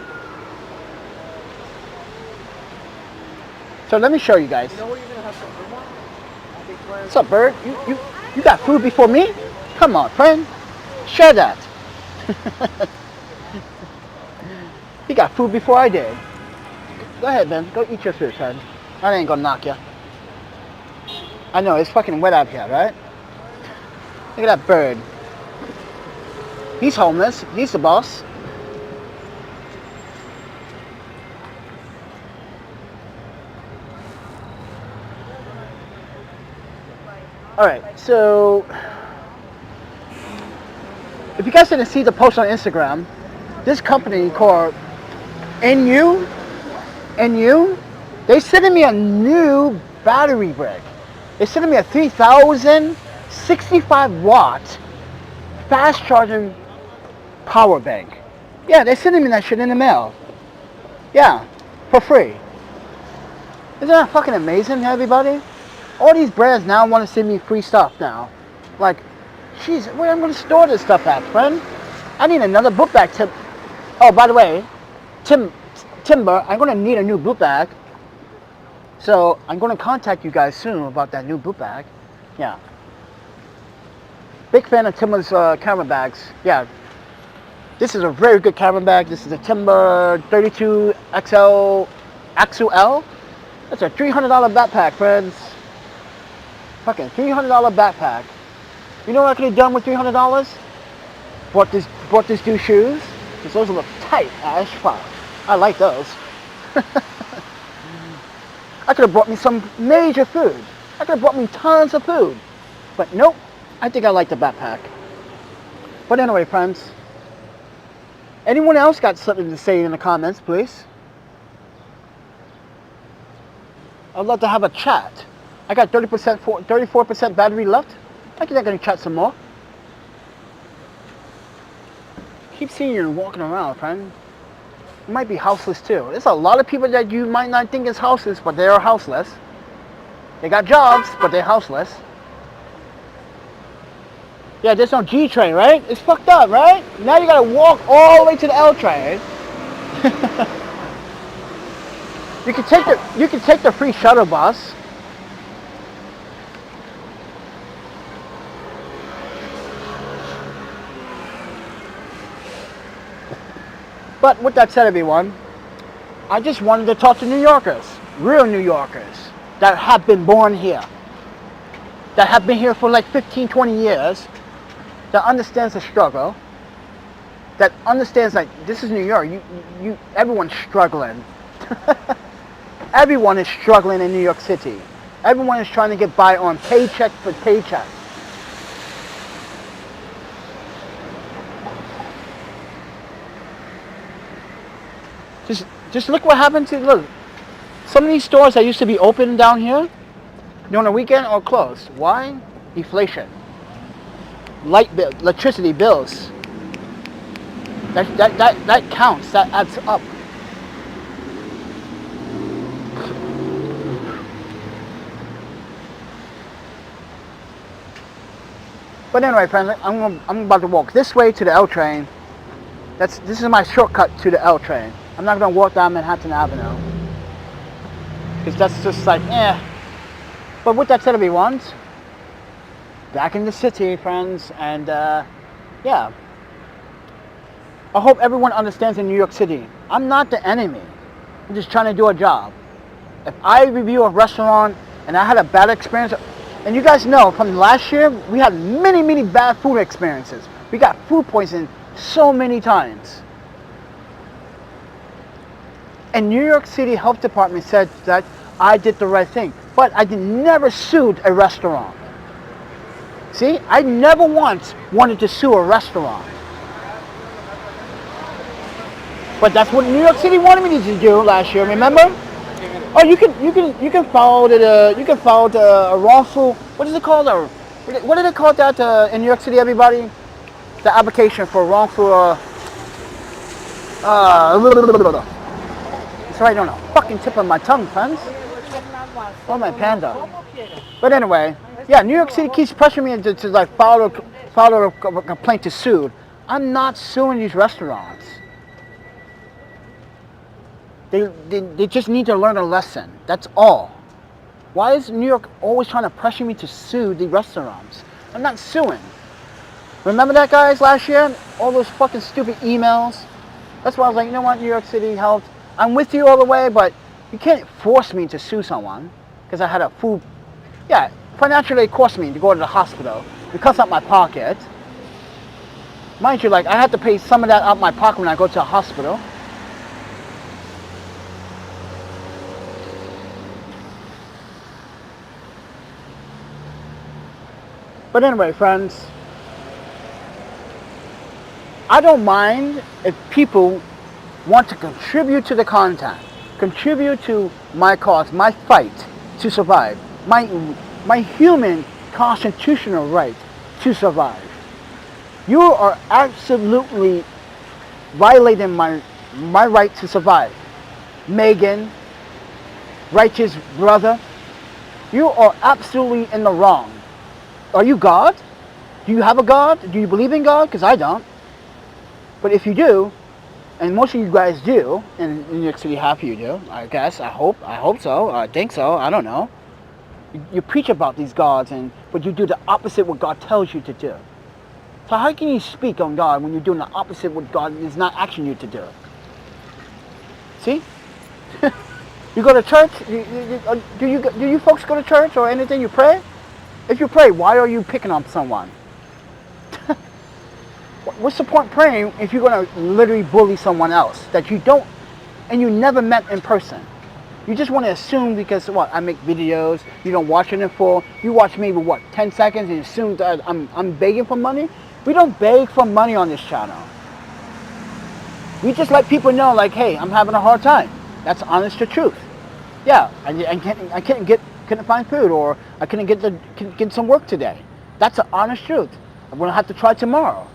let me show you guys. What's up, bird? You got food before me? Come on, friend. Share that. You got food before I did. Go ahead, man. Go eat your food, friend. I ain't gonna knock you. I know, it's fucking wet out here, right? Look at that bird. He's homeless. He's the boss. All right, so if you guys didn't see the post on Instagram, this company called NU, they sent me a new battery brick. They sent me a 3,065 watt fast charging power bank. Yeah, they sent me that shit in the mail. Yeah, for free. Isn't that fucking amazing, everybody? All these brands now want to send me free stuff now. Like, jeez, where am I going to store this stuff at, friend? I need another book bag tip. Oh, by the way, Timber, I'm going to need a new book bag. So I'm going to contact you guys soon about that new book bag. Yeah. Big fan of Timber's camera bags. Yeah. This is a very good camera bag. This is a Timber 32 XL Axle L. That's a $300 backpack, friends. Fucking $300 backpack. You know what I could have done with $300? Bought this dude shoes. Because those look tight as fuck. I like those. I could have bought me some major food. I could have bought me tons of food. But nope, I think I like the backpack. But anyway, friends. Anyone else got something to say in the comments, please? I'd love to have a chat. I got 34% battery left. I think I'm going to chat some more. Keep seeing you walking around, friend. You might be houseless too. There's a lot of people that you might not think is houseless, but they are houseless. They got jobs, but they're houseless. Yeah, there's no G train, right? It's fucked up, right? Now you gotta walk all the way to the L train. You can take the free shuttle bus. But with that said, everyone, I just wanted to talk to New Yorkers, real New Yorkers, that have been born here, that have been here for like 15, 20 years, that understands the struggle, that understands like this is New York. Everyone's struggling. Everyone is struggling in New York City. Everyone is trying to get by on paycheck for paycheck. Just look what happened to, look, some of these stores that used to be open down here during the weekend are closed. Why? Inflation. Light bill, electricity bills. That counts, that adds up. But anyway, friends, I'm about to walk this way to the L train. This is my shortcut to the L train. I'm not going to walk down Manhattan Avenue. Because that's just like, eh. But with that said, everyone, back in the city, friends, and yeah. I hope everyone understands in New York City, I'm not the enemy. I'm just trying to do a job. If I review a restaurant and I had a bad experience, and you guys know from last year, we had many, many bad food experiences. We got food poisoning so many times. And New York City Health Department said that I did the right thing. But I never sued a restaurant. See, I never once wanted to sue a restaurant. But that's what New York City wanted me to do last year, remember? Oh, you can file a wrongful, what is it called? What do they call that in New York City, everybody? The application for wrongful it's right on the fucking tip of my tongue, friends. Oh, my panda. But anyway, yeah, New York City keeps pressuring me to like file a complaint to sue. I'm not suing these restaurants. They just need to learn a lesson. That's all. Why is New York always trying to pressure me to sue the restaurants? I'm not suing. Remember that, guys, last year? All those fucking stupid emails. That's why I was like, you know what, New York City Health, I'm with you all the way, but you can't force me to sue someone because I had a food, yeah, financially it cost me to go to the hospital. It cuts out my pocket. Mind you, like, I have to pay some of that out of my pocket when I go to a hospital. But anyway, friends, I don't mind if people want to contribute to the content, contribute to my cause, my fight to survive, my human constitutional right to survive. You are absolutely violating my right to survive. Megan, righteous brother, you are absolutely in the wrong. Are you God? Do you have a God? Do you believe in God? Because I don't. But if you do, and most of you guys do, and in New York City half of you do, I guess, I hope so, I think so, I don't know. You preach about these gods, but you do the opposite what God tells you to do. So how can you speak on God when you're doing the opposite what God is not asking you to do? See? You go to church? Do you folks go to church or anything? You pray? If you pray, why are you picking on someone? What's the point praying if you're going to literally bully someone else that you don't, and you never met in person? You just want to assume because what? I make videos, you don't watch it in full. You watch maybe what, 10 seconds and you assume that I'm begging for money? We don't beg for money on this channel. We just let people know like, hey, I'm having a hard time. That's honest to truth. Yeah, I couldn't find food, or I couldn't get some work today. That's an honest truth. I'm going to have to try tomorrow.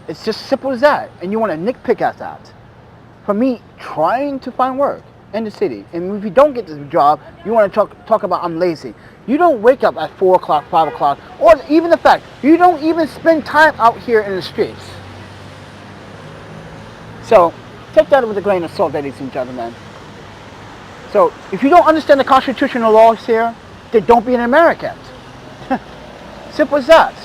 It's just simple as that. And you want to nitpick at that. For me, trying to find work in the city, and if you don't get this job, you want to talk about I'm lazy. You don't wake up at 4 o'clock, 5 o'clock, or even the fact you don't even spend time out here in the streets. So take that with a grain of salt, ladies and gentlemen. So if you don't understand the constitutional laws here, then don't be an American. Simple as that.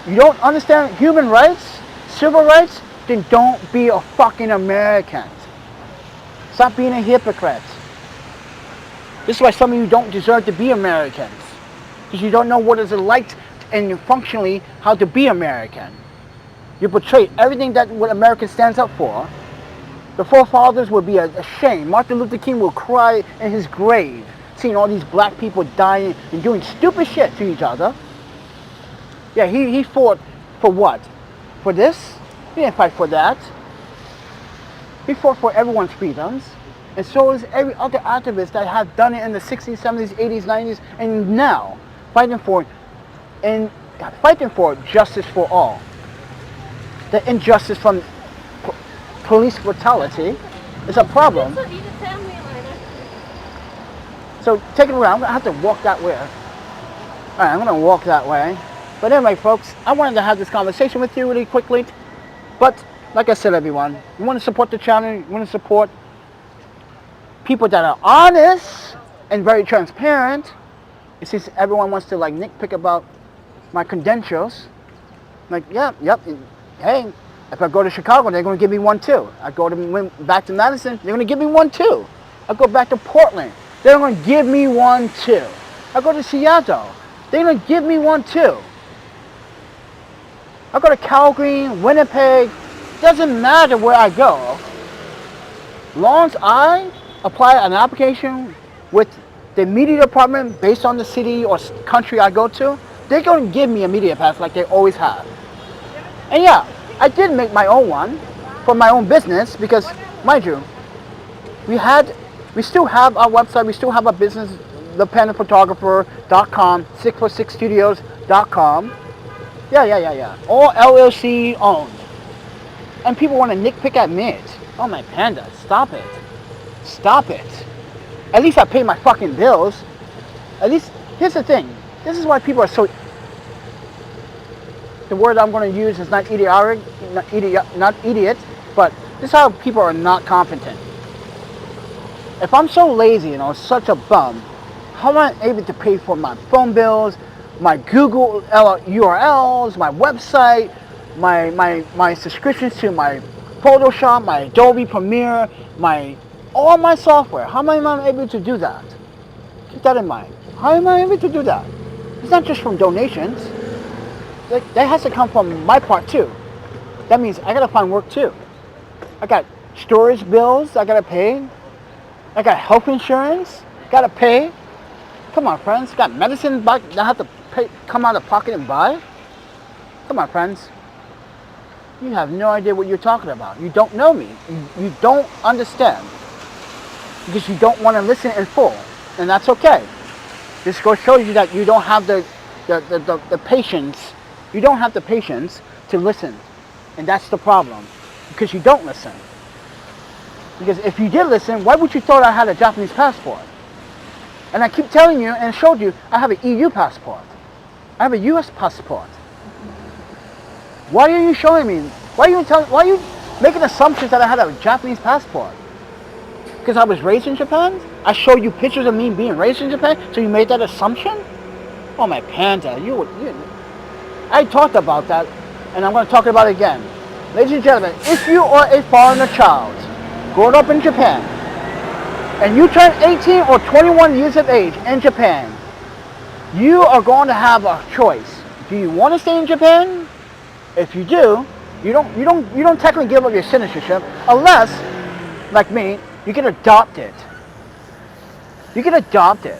You don't understand human rights, civil rights, then don't be a fucking American. Stop being a hypocrite. This is why some of you don't deserve to be Americans. Because you don't know what it's like and functionally how to be American. You portray everything that what America stands up for. The forefathers would be ashamed. Martin Luther King will cry in his grave, seeing all these black people dying and doing stupid shit to each other. Yeah, he fought for what? For this? He didn't fight for that. He fought for everyone's freedoms. And so is every other activist that have done it in the 60s, 70s, 80s, 90s, and now fighting for justice for all. The injustice from police brutality is a problem. So take it around. I'm going to have to walk that way. All right, I'm going to walk that way. But anyway, folks, I wanted to have this conversation with you really quickly. But like I said, everyone, you want to support the channel, you want to support people that are honest and very transparent. It seems everyone wants to like nitpick about my credentials. Like, yep, hey, if I go to Chicago, they're going to give me one too. I go back to Madison, they're going to give me one too. I go back to Portland, they're going to give me one too. I go to Seattle, they're going to give me one too. I go to Calgary, Winnipeg, doesn't matter where I go. Long as I apply an application with the media department based on the city or country I go to, they're going to give me a media pass like they always have. And yeah, I did make my own one for my own business because, mind you, we still have our website, we still have our business, ThePandaPhotographer.com, 646studios.com. Yeah. All LLC owned. And people want to nitpick at me. Oh my panda, stop it. Stop it. At least I pay my fucking bills. At least, here's the thing. This is why people are so... The word I'm going to use is not idiotic, not idiot, but this is how people are not competent. If I'm so lazy and I'm such a bum, how am I able to pay for my phone bills, my Google URLs, my website, my subscriptions to my Photoshop, my Adobe Premiere, all my software? How am I able to do that? Keep that in mind. How am I able to do that? It's not just from donations. That has to come from my part too. That means I gotta find work too. I got storage bills I gotta pay. I got health insurance, gotta pay. Come on, friends. Got medicine back. I have to come out of pocket and buy? Come on, friends. You have no idea what you're talking about. You don't know me. You don't understand. Because you don't want to listen in full. And that's okay. This goes show you that you don't have the patience. You don't have the patience to listen. And that's the problem. Because you don't listen. Because if you did listen, why would you thought I had a Japanese passport? And I keep telling you and showed you I have an EU passport. I have a US passport. Why are you showing me? Why are you making assumptions that I had a Japanese passport? Because I was raised in Japan? I showed you pictures of me being raised in Japan, so you made that assumption? Oh my panda, I talked about that, and I'm going to talk about it again. Ladies and gentlemen, if you are a foreigner child, growing up in Japan, and you turn 18 or 21 years of age in Japan, you are going to have a choice. Do you want to stay in Japan? If you do, you don't technically give up your citizenship unless, like me, you get adopted. You get adopted.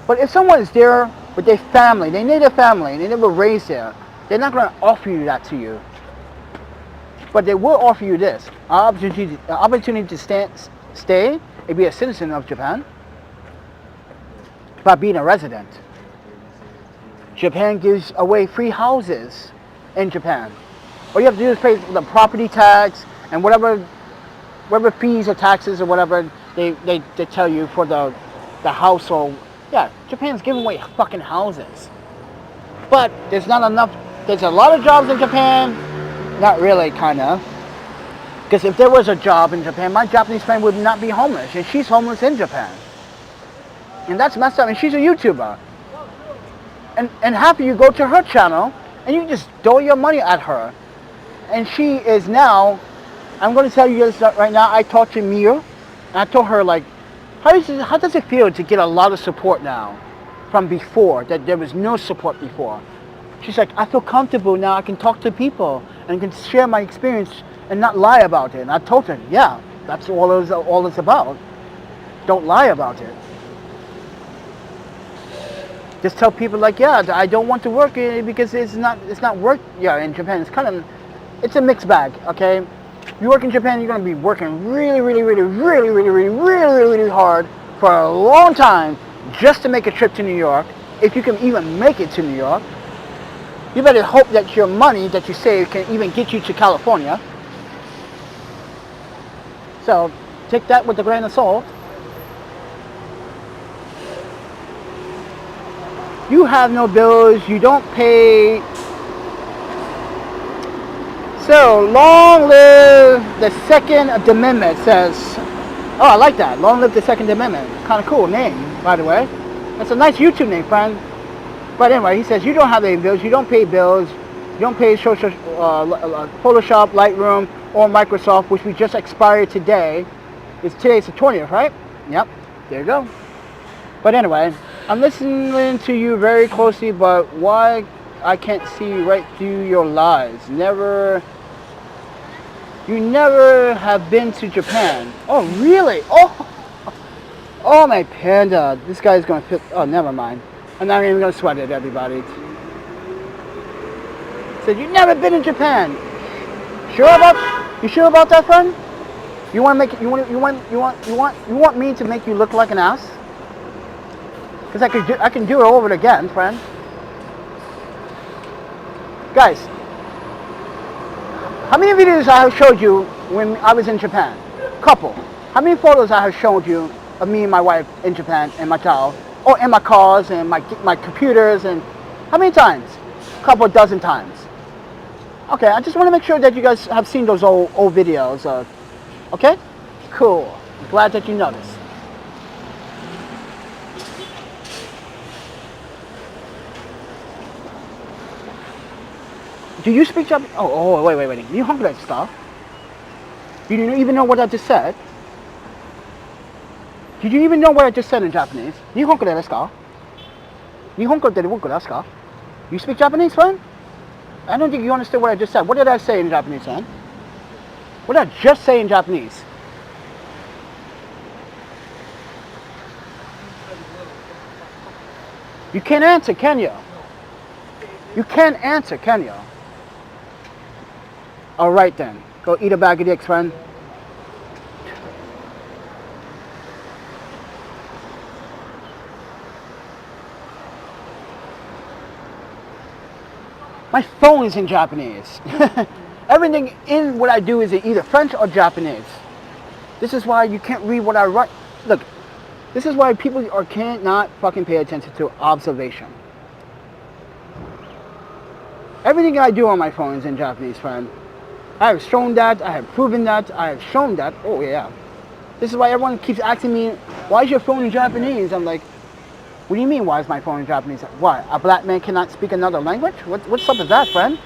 But if someone is there with their family, they need a family, they were raised there, they're not going to offer you that to you. But they will offer you this, an opportunity to stay and be a citizen of Japan by being a resident. Japan gives away free houses in Japan. All you have to do is pay the property tax and whatever fees or taxes or whatever they tell you for the house. Or yeah, Japan's giving away fucking houses. But there's not enough. There's a lot of jobs in Japan. Not really, kind of. Because if there was a job in Japan, my Japanese friend would not be homeless, and she's homeless in Japan. And that's messed up. And she's a YouTuber. And half of you go to her channel and you just throw your money at her. And she is now, I'm going to tell you this right now, I talked to Mia, and I told her, like, how does it feel to get a lot of support now from before, that there was no support before? She's like, I feel comfortable now, I can talk to people and can share my experience and not lie about it. And I told her, yeah, that's all it's about. Don't lie about it. Just tell people, like, yeah, I don't want to work because it's not work. Yeah, in Japan it's a mixed bag. Okay, you work in Japan, you're gonna be working really hard for a long time just to make a trip to New York. If you can even make it to New York, you better hope that your money that you save can even get you to California. So take that with a grain of salt. You have no bills, you don't pay. So, long live the Second Amendment, says. Oh, I like that. Long live the Second Amendment. Kind of cool name, by the way. That's a nice YouTube name, friend. But anyway, he says you don't have any bills, you don't pay bills, you don't pay Photoshop, Lightroom, or Microsoft, which we just expired today. Today's the 20th, right? Yep, there you go. But anyway, I'm listening to you very closely, but why I can't see right through your lies? You never have been to Japan. Oh, really? Oh my panda. This guy's gonna fit. Oh, never mind. I'm not even gonna sweat it, everybody. Said you never been in Japan. You sure about that, friend? You want me to make you look like an ass? Because I can do it over again, friend. Guys, how many videos I have showed you when I was in Japan? Couple. How many photos I have showed you of me and my wife in Japan and my child? Oh, and my cars and my computers, and how many times? A couple dozen times. Okay, I just want to make sure that you guys have seen those old videos. Okay? Cool. I'm glad that you noticed. Do you speak Japanese? Oh, wait. You hungry that stuff? You didn't even know what I just said? Did you even know what I just said in Japanese? You speak Japanese, friend? I don't think you understood what I just said. What did I say in Japanese, son? What did I just say in Japanese? You can't answer, can you? You can't answer, can you? All right then. Go eat a bag of dicks, friend. My phone is in Japanese. Everything in what I do is in either French or Japanese. This is why you can't read what I write. Look, this is why people cannot fucking pay attention to observation. Everything I do on my phone is in Japanese, friend. I have shown that, I have proven that, I have shown that. Oh yeah. This is why everyone keeps asking me, why is your phone in Japanese? I'm like, what do you mean, why is my phone in Japanese? Why? A black man cannot speak another language? What's up with that, friend?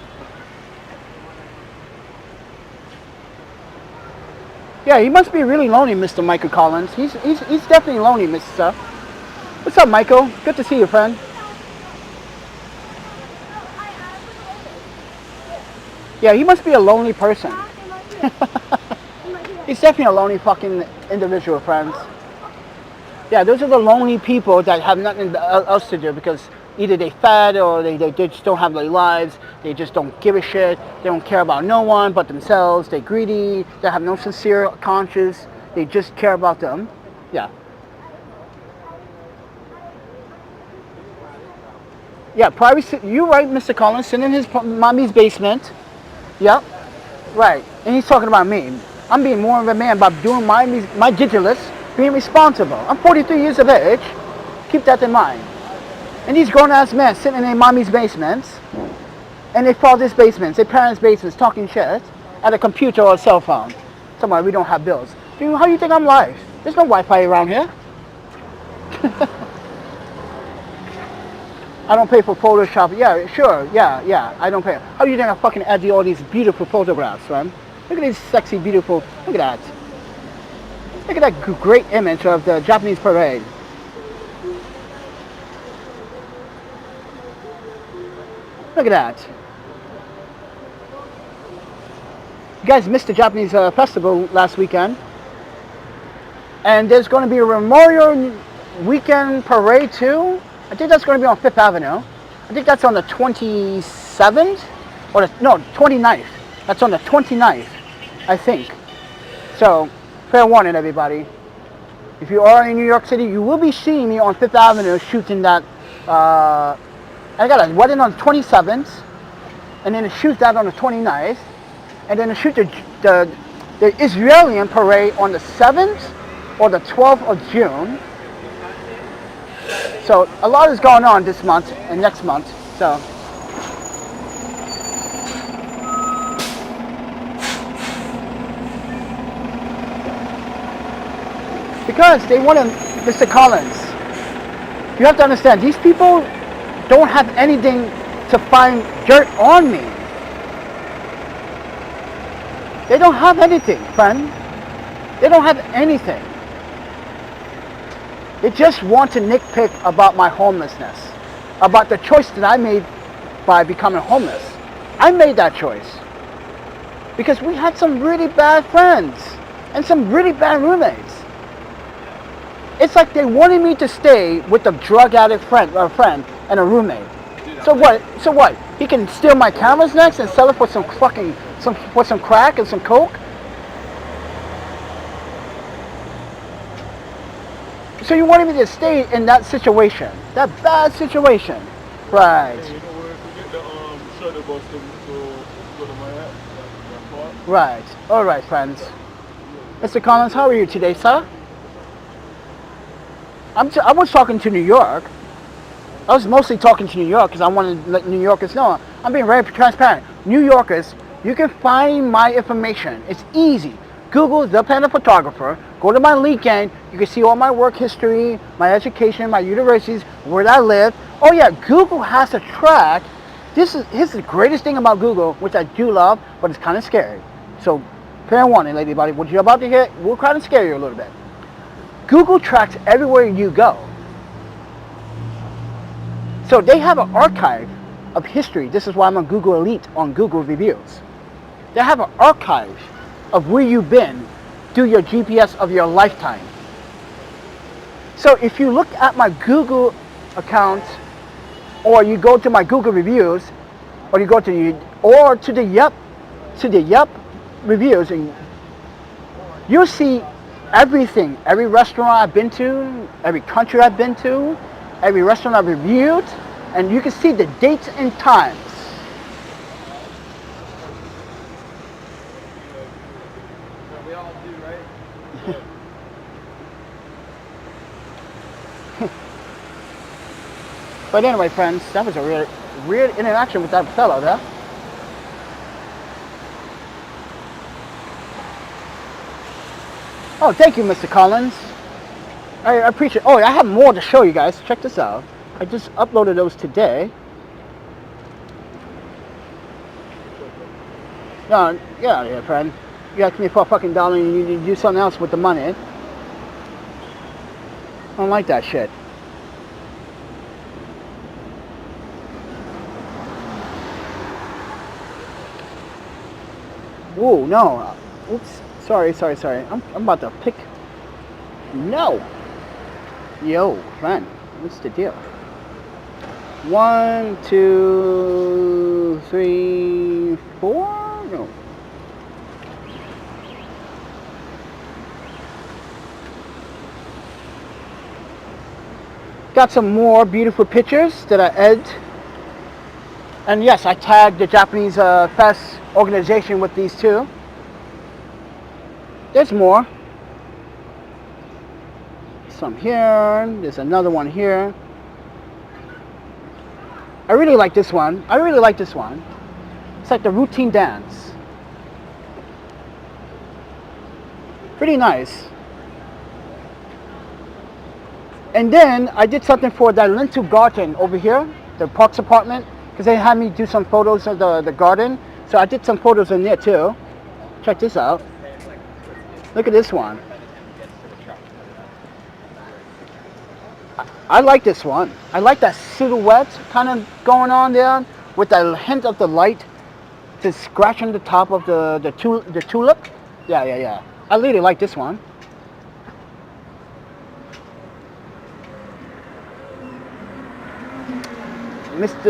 Yeah, he must be really lonely, Mr. Michael Collins. He's definitely lonely, Mr. What's up, Michael? Good to see you, friend. Yeah, he must be a lonely person. He's definitely a lonely fucking individual, friends. Yeah, those are the lonely people that have nothing else to do because either they fat or they just don't have their lives. They just don't give a shit. They don't care about no one but themselves. They're greedy. They have no sincere conscience. They just care about them. Yeah. Yeah, privacy. You're right, Mr. Collins. Sitting in his mommy's basement. Yep. Right. And he's talking about me. I'm being more of a man by doing my digilist, being responsible. I'm 43 years of age. Keep that in mind. And these grown-ass men sitting in their mommy's basements, and they father's basements, their parents' basements, talking shit at a computer or a cell phone. Somebody, we don't have bills. Dude, how do you think I'm live? There's no Wi-Fi around here. I don't pay for Photoshop. Yeah, sure. Yeah. I don't pay. How do you think I fucking edit all these beautiful photographs, man? Look at these sexy, beautiful. Look at that. Look at that great image of the Japanese parade. Look at that. You guys missed the Japanese festival last weekend. And there's going to be a Memorial Weekend parade too. I think that's going to be on Fifth Avenue. I think that's on the 27th? Or no, 29th. That's on the 29th, I think. So, fair warning, everybody. If you are in New York City, you will be seeing me on Fifth Avenue shooting that. I got a wedding on the 27th, and then to shoot that on the 29th, and then to shoot the Israeli parade on the 7th or the 12th of June. So a lot is going on this month and next month. So because they want to, Mr. Collins, you have to understand, these people don't have anything to find dirt on me. They don't have anything, friend. They don't have anything. They just want to nitpick about my homelessness, about the choice that I made by becoming homeless. I made that choice because we had some really bad friends and some really bad roommates. It's like they wanted me to stay with a drug addict friend and a roommate. So what? So what? He can steal my cameras next and sell it for some crack and some coke? So you wanted me to stay in that situation, that bad situation, right? Hey, you know where to get the shuttle bus to go to my park? Right. All right, friends. Mr. Collins, how are you today, sir? I was talking to New York. I was mostly talking to New York because I wanted to let New Yorkers know. I'm being very transparent. New Yorkers, you can find my information. It's easy. Google The Panda Photographer. Go to my LinkedIn. You can see all my work history, my education, my universities, where I live. Oh yeah, Google has a track. Here's the greatest thing about Google, which I do love, but it's kind of scary. So, fair warning, everybody. What you're about to hear will kind of scare you a little bit. Google tracks everywhere you go. So they have an archive of history. This is why I'm on Google Elite on Google Reviews. They have an archive of where you've been through your GPS of your lifetime. So if you look at my Google account or you go to my Google reviews, or you go to the Yelp reviews, and you see everything, every restaurant I've been to, every country I've been to, every restaurant I've reviewed, and you can see the dates and times. We all do, right? But anyway, friends, that was a weird interaction with that fellow there. Oh, thank you, Mr. Collins. I appreciate. Oh, I have more to show you guys. Check this out. I just uploaded those today. No, get out of here, friend. You asked me for a fucking dollar and you need to do something else with the money. I don't like that shit. Whoa, no. Oops. Sorry. I'm about to pick. No. Yo, friend. What's the deal? 1, 2, 3, 4? No. Got some more beautiful pictures that I edited. And yes, I tagged the Japanese fest organization with these two. There's more. Some here. There's another one here. I really like this one. It's like the routine dance. Pretty nice. And then I did something for that Lintu garden over here, the Parks apartment, because they had me do some photos of the garden. So I did some photos in there too. Check this out. Look at this one. I like this one. I like that silhouette kind of going on there with that hint of the light just scratching the top of the tulip. Yeah. I really like this one. Mr.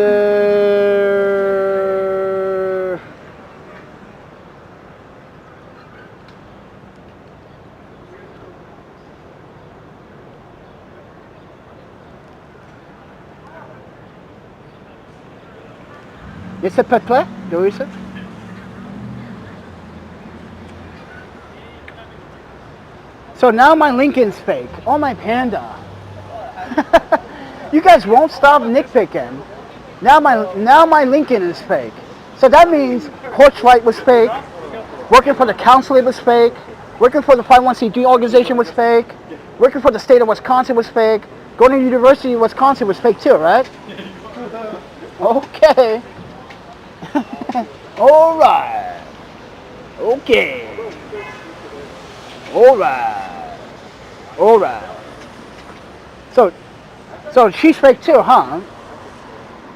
Mr. Peple, do you say? So now my Lincoln's fake. Oh, my Panda. You guys won't stop nitpicking. Now my Lincoln is fake. So that means Porchlight was fake. Working for the council it was fake. Working for the 501c3 organization was fake. Working for the state of Wisconsin was fake. Going to University of Wisconsin was fake too, right? Okay. All right. Okay. All right. So she's fake too, huh?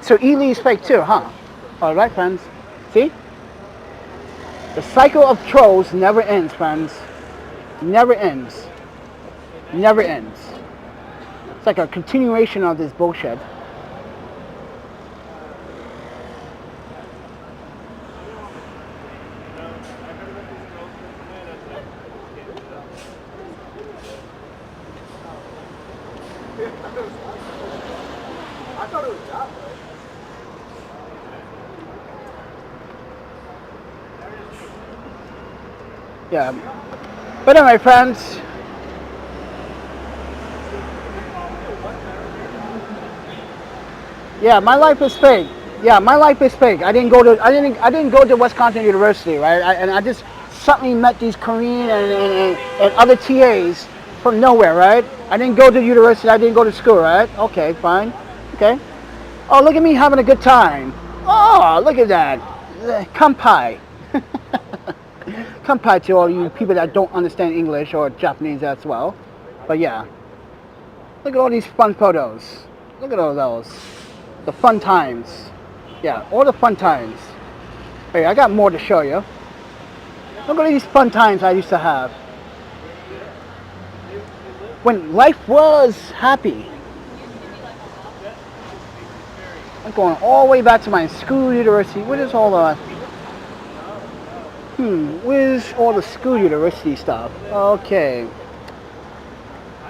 So Ely's fake too, huh? All right, friends. See? The cycle of trolls never ends, friends. Never ends. It's like a continuation of this bullshit. Yeah. But anyway, friends. Yeah, my life is fake. I didn't go to Wisconsin University, right? And I just suddenly met these Korean and other TAs from nowhere, right? I didn't go to university. I didn't go to school, right? Okay, fine. Okay. Oh, look at me having a good time. Oh, look at that. Kampai. Kampai to all you people that don't understand English or Japanese as well. But yeah. Look at all these fun photos. Look at all those. The fun times. Yeah, all the fun times. Hey, I got more to show you. Look at these fun times I used to have. When life was happy. I'm going all the way back to my school university. What is all the... where's all the school university stuff? Okay.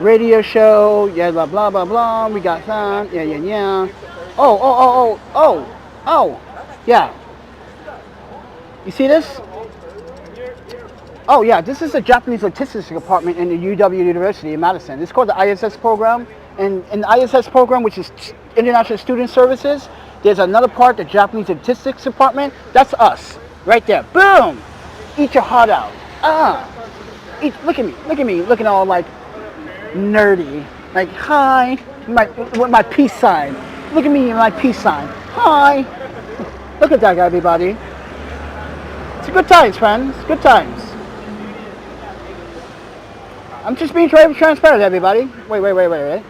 Radio show, yeah, blah, blah, blah, blah. We got that, yeah. Oh, yeah. You see this? Oh, yeah, this is the Japanese Statistics Department in the UW University in Madison. It's called the ISS program. And in the ISS program, which is International Student Services, there's another part, the Japanese Statistics Department. That's us, right there. Boom! Eat your heart out. Look at me, looking all like nerdy. Like, hi, with my peace sign. Look at me in my peace sign. Hi. Look at that, everybody. It's good times, friends. Good times. I'm just being very transparent, everybody. Wait.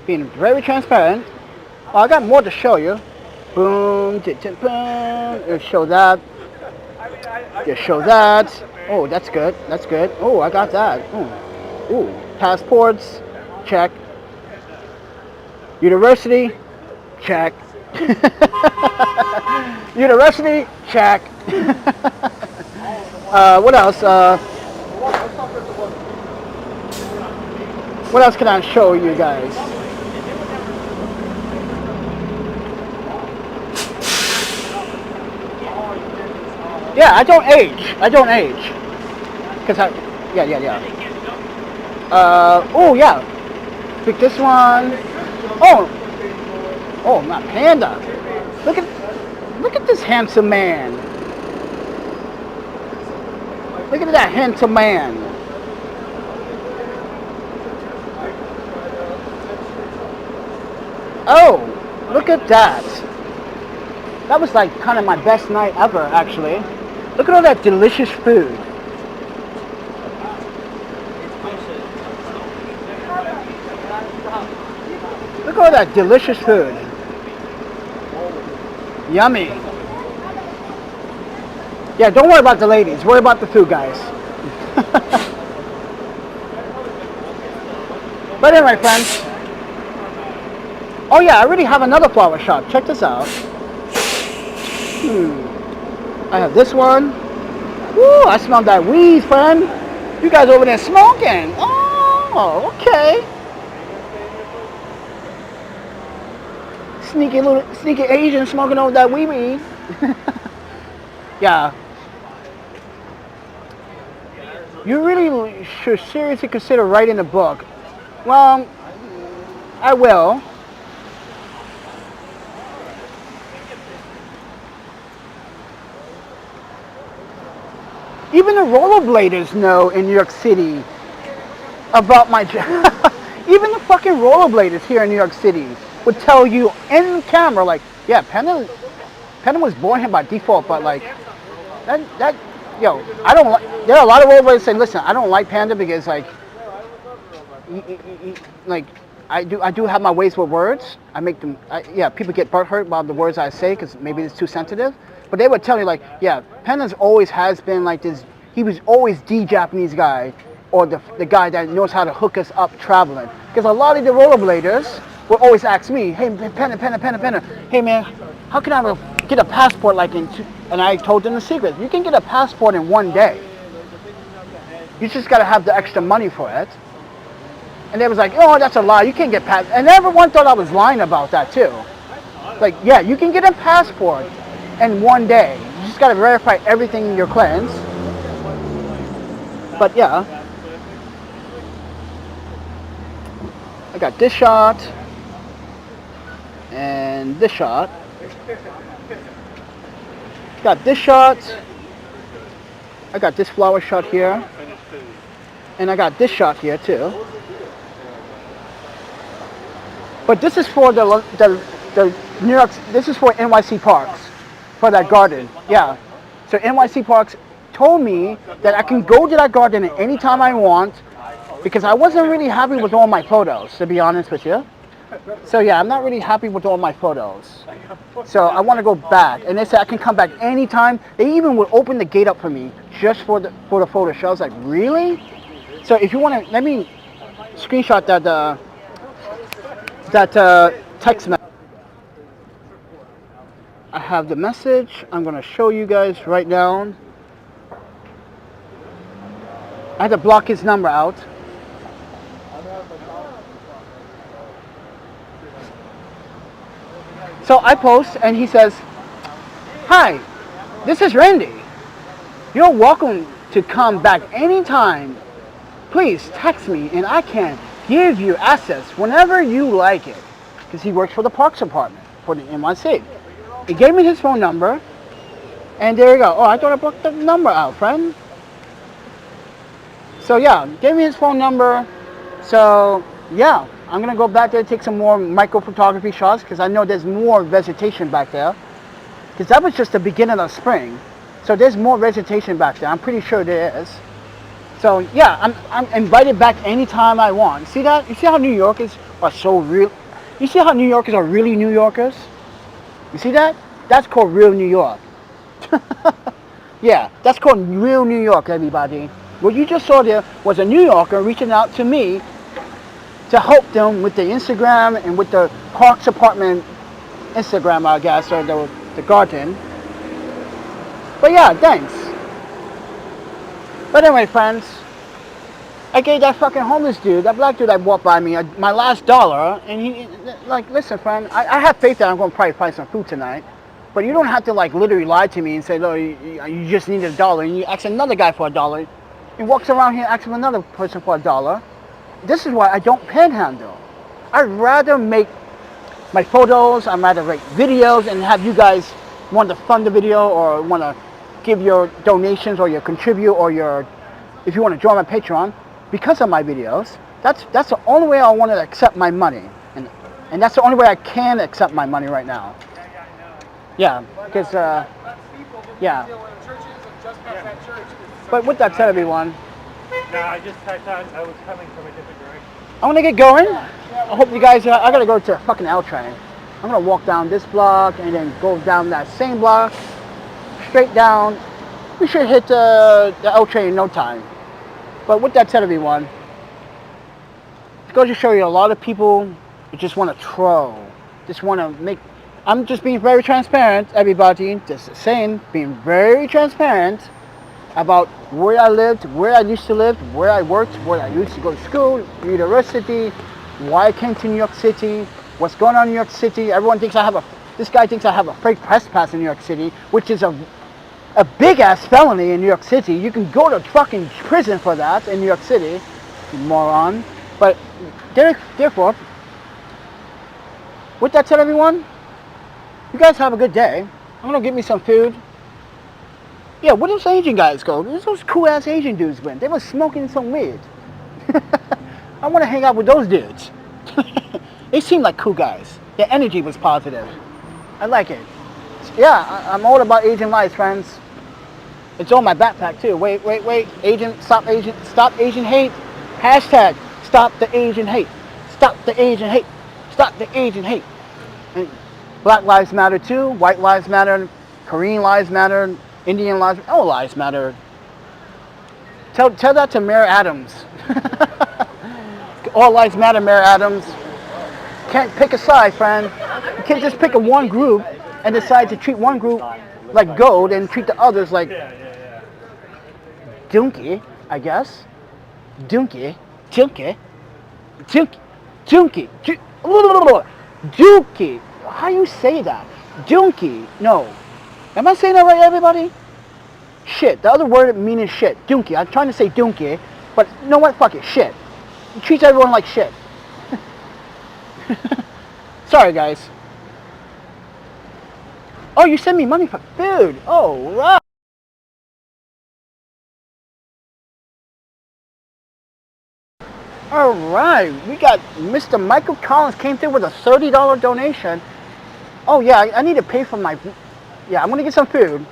Being very transparent. Oh, I got more to show you. Boom, boom. Show that. Just show that. Oh, that's good. Oh, I got that. Ooh. Passports. Check. University. Check. University. Check. What else? What else can I show you guys? Yeah, I don't age. Cause yeah. Oh yeah. Pick this one. Oh, my panda. Look at this handsome man. Look at that handsome man. Oh, look at that. That was like kind of my best night ever, actually. Look at all that delicious food. Look at all that delicious food. Yummy. Yeah, don't worry about the ladies. Worry about the food, guys. But anyway, friends. Oh yeah, I already have another flower shop. Check this out. I have this one. Woo, I smell that weed, friend. You guys over there smoking. Oh, okay. Sneaky Asian smoking over that weed. Yeah. You really should seriously consider writing a book. Well, I will. Even the rollerbladers know in New York City about my job. Even the fucking rollerbladers here in New York City would tell you in camera, like, yeah, Panda was born here by default, but like, yo, I don't like, there are a lot of rollerbladers saying, listen, I don't like Panda because like I do have my ways with words. I make them, people get hurt by the words I say because maybe it's too sensitive. But they would tell you like, yeah, Panda's always has been like this. He was always the Japanese guy, or the guy that knows how to hook us up traveling. Because a lot of the rollerbladers would always ask me, hey, Panda, hey man, how can I get a passport like in and I told them the secret. You can get a passport in one day. You just got to have the extra money for it. And they was like, oh, that's a lie. You can't get passport. And everyone thought I was lying about that too. Like, yeah, you can get a passport in one day. You just got to verify everything in your clearance. But yeah, I got this shot and this shot. Got this shot. I got this flower shot here, and I got this shot here too. But this is for the New York. This is for NYC Parks, for that garden. Yeah. So NYC Parks told me that I can go to that garden at any time I want, because I wasn't really happy with all my photos, to be honest with you. So yeah, I'm not really happy with all my photos. So I want to go back, and they said I can come back anytime. They even would open the gate up for me just for the photo show. I was like, really? So if you want to, let me screenshot that text message. I have the message. I'm going to show you guys right now. I had to block his number out. So I post and he says, "Hi, this is Randy. You're welcome to come back anytime. Please text me and I can give you access whenever you like it." Because he works for the Parks Department for the NYC. He gave me his phone number and there you go. Oh, I thought I blocked the number out, friend. So yeah, gave me his phone number. So yeah, I'm gonna go back there and take some more micro photography shots because I know there's more vegetation back there. Because that was just the beginning of spring. So there's more vegetation back there. I'm pretty sure there is. So yeah, I'm invited back anytime I want. See that? You see how New Yorkers are so real? You see how New Yorkers are really New Yorkers? You see that? That's called real New York. Yeah, that's called real New York, everybody. What you just saw there was a New Yorker reaching out to me to help them with the Instagram and with the Parks Department Instagram, I guess, or the garden. But yeah, thanks. But anyway, friends, I gave that fucking homeless dude, that black dude that walked by me, my last dollar, and he, like, listen, friend, I have faith that I'm going to probably find some food tonight. But you don't have to, like, literally lie to me and say, "No, you just need $1," and you ask another guy for $1. He walks around here asking another person for $1. This is why I don't panhandle. I'd rather make my photos, I'd rather make videos and have you guys want to fund the video or want to give your donations or your contribute or your, if you want to join my Patreon because of my videos. That's the only way I want to accept my money. And that's the only way I can accept my money right now. Yeah, because, yeah. But with that said, everyone, No, I just typed on, I was coming from a different direction. I'm gonna get going. I hope you guys, I gotta go to a fucking L train. I'm gonna walk down this block and then go down that same block, straight down. We should hit the L train in no time. But with that said, everyone, it goes to show you a lot of people just want to troll, just want to make. I'm just being very transparent, everybody. Just saying, being very transparent about where I lived, where I used to live, where I worked, where I used to go to school, university, why I came to New York City, what's going on in New York City. Everyone thinks this guy thinks I have a fake press pass in New York City, which is a big ass felony in New York City. You can go to fucking prison for that in New York City, you moron. But therefore, with that said, everyone, you guys have a good day. I'm gonna get me some food. Yeah, where those Asian guys go? Where's those cool ass Asian dudes went? They were smoking some weed. I want to hang out with those dudes. They seem like cool guys. Their energy was positive. I like it. Yeah, I'm all about Asian lives, friends. It's on my backpack too. Wait. Stop Asian hate. Hashtag stop the Asian hate. Stop the Asian hate. Stop the Asian hate. And Black lives matter too. White lives matter. Korean lives matter. Indian lives, all lives matter. Tell that to Mayor Adams. All lives matter, Mayor Adams. Can't pick a side, friend. You can't just pick one group and decide to treat one group like gold and treat the others like donkey, I guess. Donkey. How you say that? Donkey. No. Am I saying that right, everybody? Shit. The other word meaning shit. Donkey. I'm trying to say donkey, but you know what? Fuck it. Shit. He treats everyone like shit. Sorry, guys. Oh, you sent me money for food. Oh, right. All right. We got Mr. Michael Collins came through with a $30 donation. Oh, yeah. I need to pay for my... Yeah, I'm going to get some food.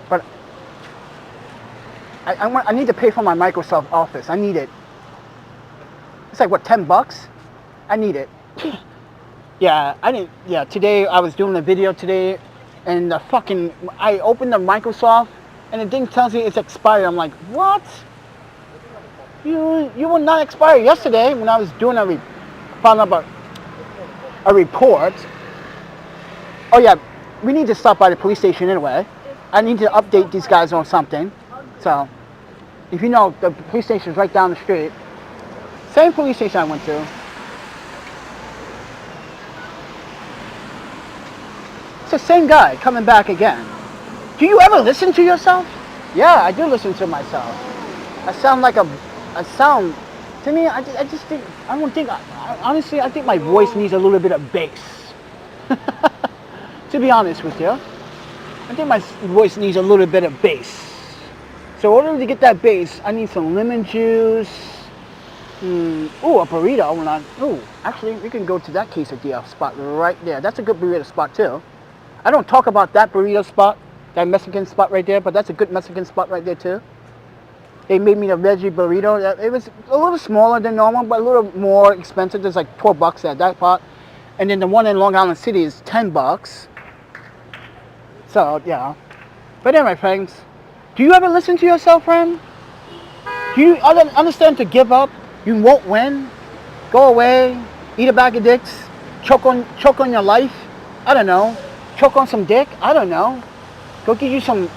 But I need to pay for my Microsoft Office. I need it. It's like, what, $10? I need it. Yeah, today I was doing a video today, and I opened the Microsoft, and the thing tells me it's expired. I'm like, what? You will not expire. Yesterday, when I was doing found out about a report. Oh yeah, we need to stop by the police station anyway. I need to update these guys on something. So, if you know, the police station is right down the street. Same police station I went to. It's the same guy coming back again. Do you ever listen to yourself? Yeah, I do listen to myself. I sound like to me, I just think, honestly, I think my voice needs a little bit of bass. To be honest with you. I think my voice needs a little bit of bass. So in order to get that bass, I need some lemon juice. Ooh, a burrito. Ooh, actually, we can go to that quesadilla spot right there. That's a good burrito spot too. I don't talk about that burrito spot, that Mexican spot right there, but that's a good Mexican spot right there too. They made me a veggie burrito. It was a little smaller than normal, but a little more expensive. There's like $12 at that spot. And then the one in Long Island City is $10. So, yeah. But anyway, friends, do you ever listen to yourself, friend? Do you understand to give up? You won't win? Go away? Eat a bag of dicks? Choke on your life? I don't know. Choke on some dick? I don't know. Go get you some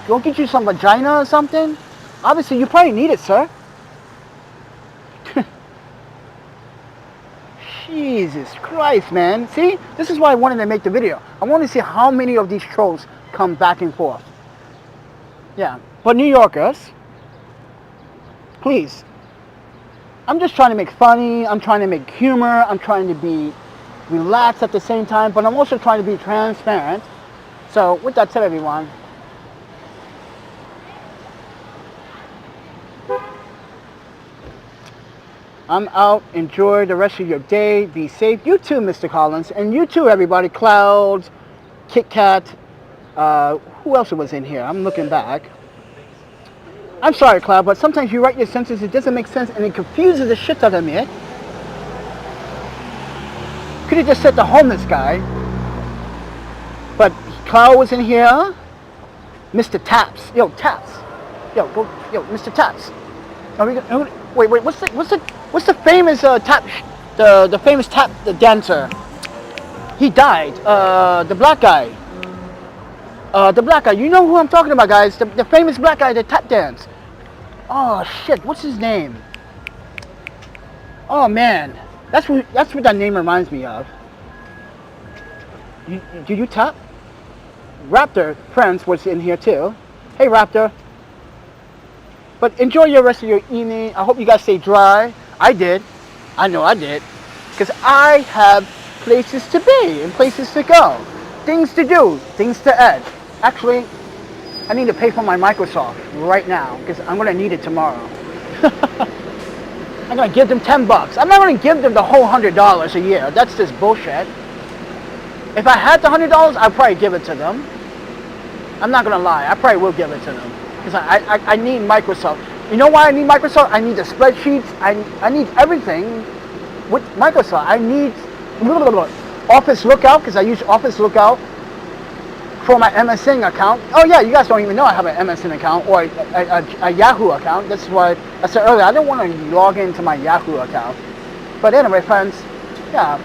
vagina or something? Obviously, you probably need it, sir. Jesus Christ, man. See? This is why I wanted to make the video. I want to see how many of these trolls come back and forth. Yeah. But New Yorkers, please. I'm just trying to make funny. I'm trying to make humor. I'm trying to be relaxed at the same time. But I'm also trying to be transparent. So, with that said, everyone, I'm out. Enjoy the rest of your day. Be safe. You too, Mr. Collins. And you too, everybody. Clouds, Kit Kat. Who else was in here? I'm looking back. I'm sorry, Cloud, but sometimes you write your sentences, it doesn't make sense, and it confuses the shit out of me. Could have just said the homeless guy. But Cloud was in here. Mr. Taps. Yo, Taps. Yo, Mr. Taps. Wait, what's the famous tap, the famous tap dancer? He died. The black guy. The black guy. You know who I'm talking about, guys? The famous black guy that tap dance. Oh shit, what's his name? Oh man, that's what that name reminds me of. Do you tap? Raptor friends was in here too. Hey Raptor. But enjoy your rest of your evening. I hope you guys stay dry. I did. I know I did. Because I have places to be and places to go. Things to do. Things to edit. Actually, I need to pay for my Microsoft right now because I'm going to need it tomorrow. I'm going to give them $10. I'm not going to give them the whole $100 a year. That's just bullshit. If I had the $100, I'd probably give it to them. I'm not going to lie. I probably will give it to them because I need Microsoft. You know why I need Microsoft? I need the spreadsheets. I need everything with Microsoft. I need Office Lookout because I use Office Lookout for my MSN account. Oh yeah, you guys don't even know I have an MSN account or a Yahoo account. That's why I said earlier, I don't want to log into my Yahoo account. But anyway, friends, yeah,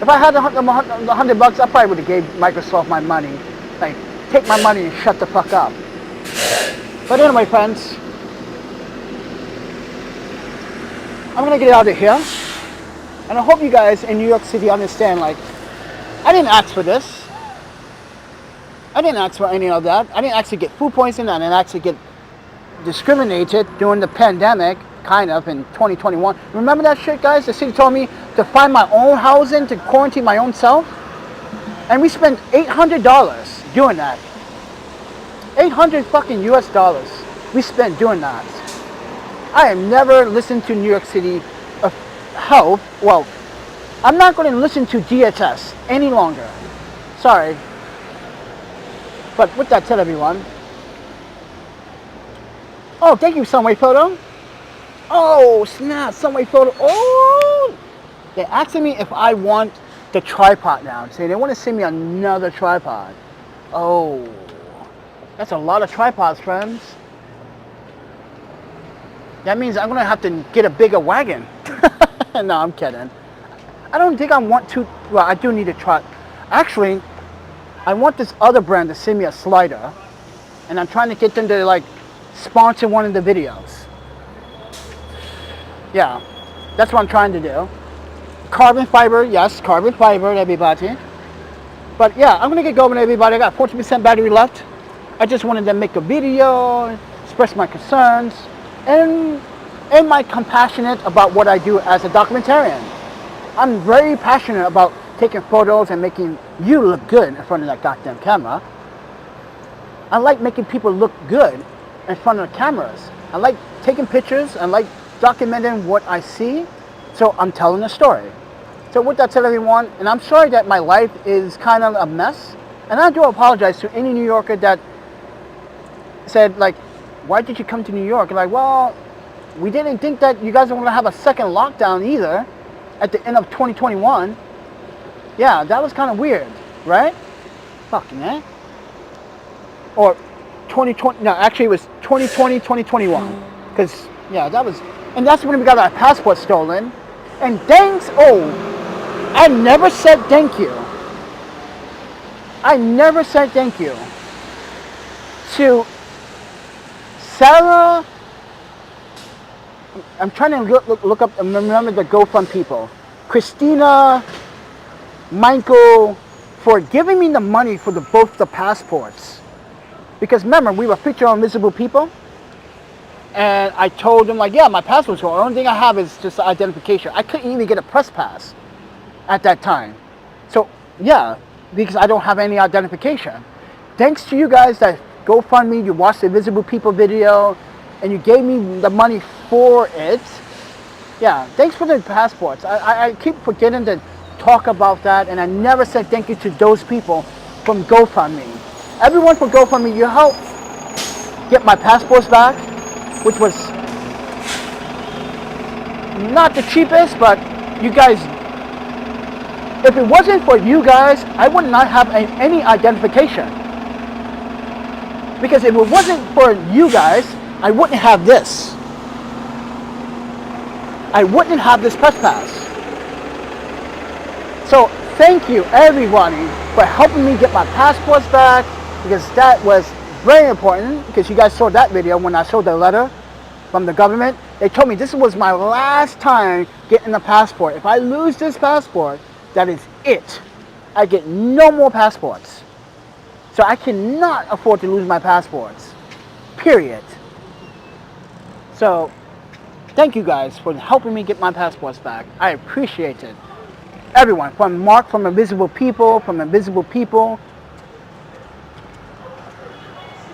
if I had the $100, I probably would have gave Microsoft my money. Like, take my money and shut the fuck up. But anyway, friends, I'm gonna get out of here. And I hope you guys in New York City understand, like, I didn't ask for this. I didn't ask for any of that. I didn't actually get food poisoning. I didn't actually get discriminated during the pandemic, kind of, in 2021. Remember that shit, guys? The city told me to find my own housing, to quarantine my own self. And we spent $800 doing that. 800 fucking US dollars we spent doing that. I have never listened to New York City health. Well, I'm not going to listen to DHS any longer. Sorry. But with that said, everyone. Oh, thank you, Sunwayfoto. Oh, snap, Sunwayfoto. Oh, they're asking me if I want the tripod now. Say they want to send me another tripod. Oh, that's a lot of tripods, friends. That means I'm going to have to get a bigger wagon. No, I'm kidding. I don't think I want to. Well, I do need a tripod. Actually, I want this other brand to send me a slider, and I'm trying to get them to like sponsor one of the videos. Yeah, that's what I'm trying to do. Carbon fiber, yes, carbon fiber, everybody. But yeah, I'm gonna get going, everybody. I got 40% battery left. I just wanted to make a video, express my concerns, and my compassionate about what I do as a documentarian. I'm very passionate about taking photos and making you look good in front of that goddamn camera. I like making people look good in front of the cameras. I like taking pictures. I like documenting what I see. So I'm telling a story. So with that said, everyone, and I'm sorry that my life is kind of a mess. And I do apologize to any New Yorker that said, like, why did you come to New York? And like, well, we didn't think that you guys were going to have a second lockdown either at the end of 2021. Yeah, that was kind of weird, right? Fucking man. Or 2020, no, actually it was 2020, 2021. Because, yeah, that was, and that's when we got our passport stolen. And thanks, I never said thank you. I never said thank you to Sarah. I'm trying to look up and remember the GoFund people. Christina, Michael, for giving me the money for both the passports. Because remember, we were featured on Invisible People. And I told them, like, yeah, my passport's gone. The only thing I have is just identification. I couldn't even get a press pass at that time. So, yeah, because I don't have any identification. Thanks to you guys that GoFundMe, you watched the Invisible People video, and you gave me the money for it. Yeah, thanks for the passports. I keep forgetting to talk about that, and I never said thank you to those people from GoFundMe. Everyone from GoFundMe, you helped get my passports back, which was not the cheapest, but you guys, if it wasn't for you guys, I would not have any identification. Because if it wasn't for you guys, I wouldn't have this. I wouldn't have this press pass. So thank you everybody for helping me get my passports back, because that was very important, because you guys saw that video when I showed the letter from the government. They told me this was my last time getting a passport. If I lose this passport, that is it. I get no more passports. So I cannot afford to lose my passports. Period. So thank you guys for helping me get my passports back. I appreciate it. Everyone, from Mark from Invisible People,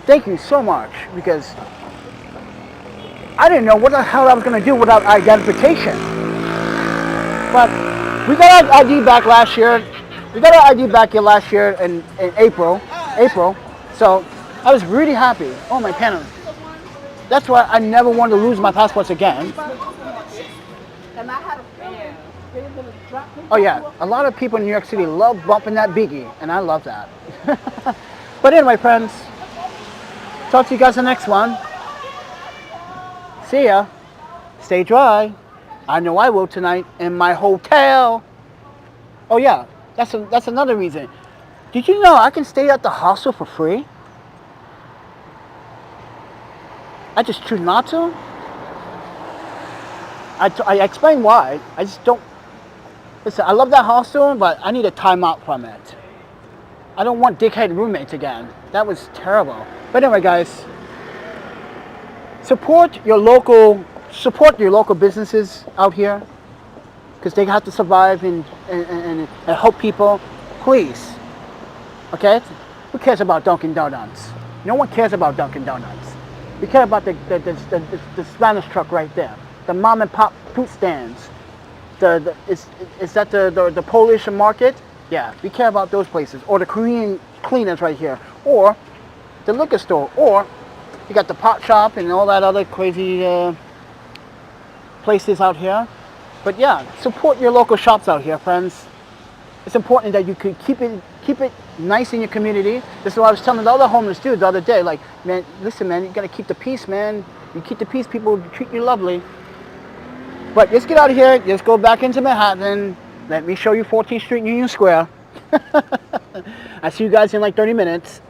thank you so much, because I didn't know what the hell I was going to do without identification. But we got our ID back last year. We got our ID back here last year in April. So I was really happy. Oh, my panel. That's why I never wanted to lose my passports again. Oh yeah, a lot of people in New York City love bumping that biggie, and I love that. But anyway, friends, talk to you guys in the next one. See ya. Stay dry. I know I will tonight in my hotel. Oh yeah, that's another reason. Did you know I can stay at the hostel for free? I just choose not to. I explain why. I just don't. Listen, I love that hostel, but I need a timeout from it. I don't want dickhead roommates again. That was terrible. But anyway, guys, support your local businesses out here, because they have to survive and help people. Please, okay? Who cares about Dunkin' Donuts? No one cares about Dunkin' Donuts. We care about the Spanish truck right there, the mom and pop food stands. Is that the Polish market? Yeah, we care about those places. Or the Korean cleaners right here. Or the liquor store. Or you got the pot shop and all that other crazy places out here. But yeah, support your local shops out here, friends. It's important that you could keep it nice in your community. This is what I was telling the other homeless dude the other day. Like, man, listen, man, you gotta keep the peace, man. You keep the peace, people will treat you lovely. But let's get out of here. Let's go back into Manhattan. Let me show you 14th Street, Union Square. I'll see you guys in like 30 minutes.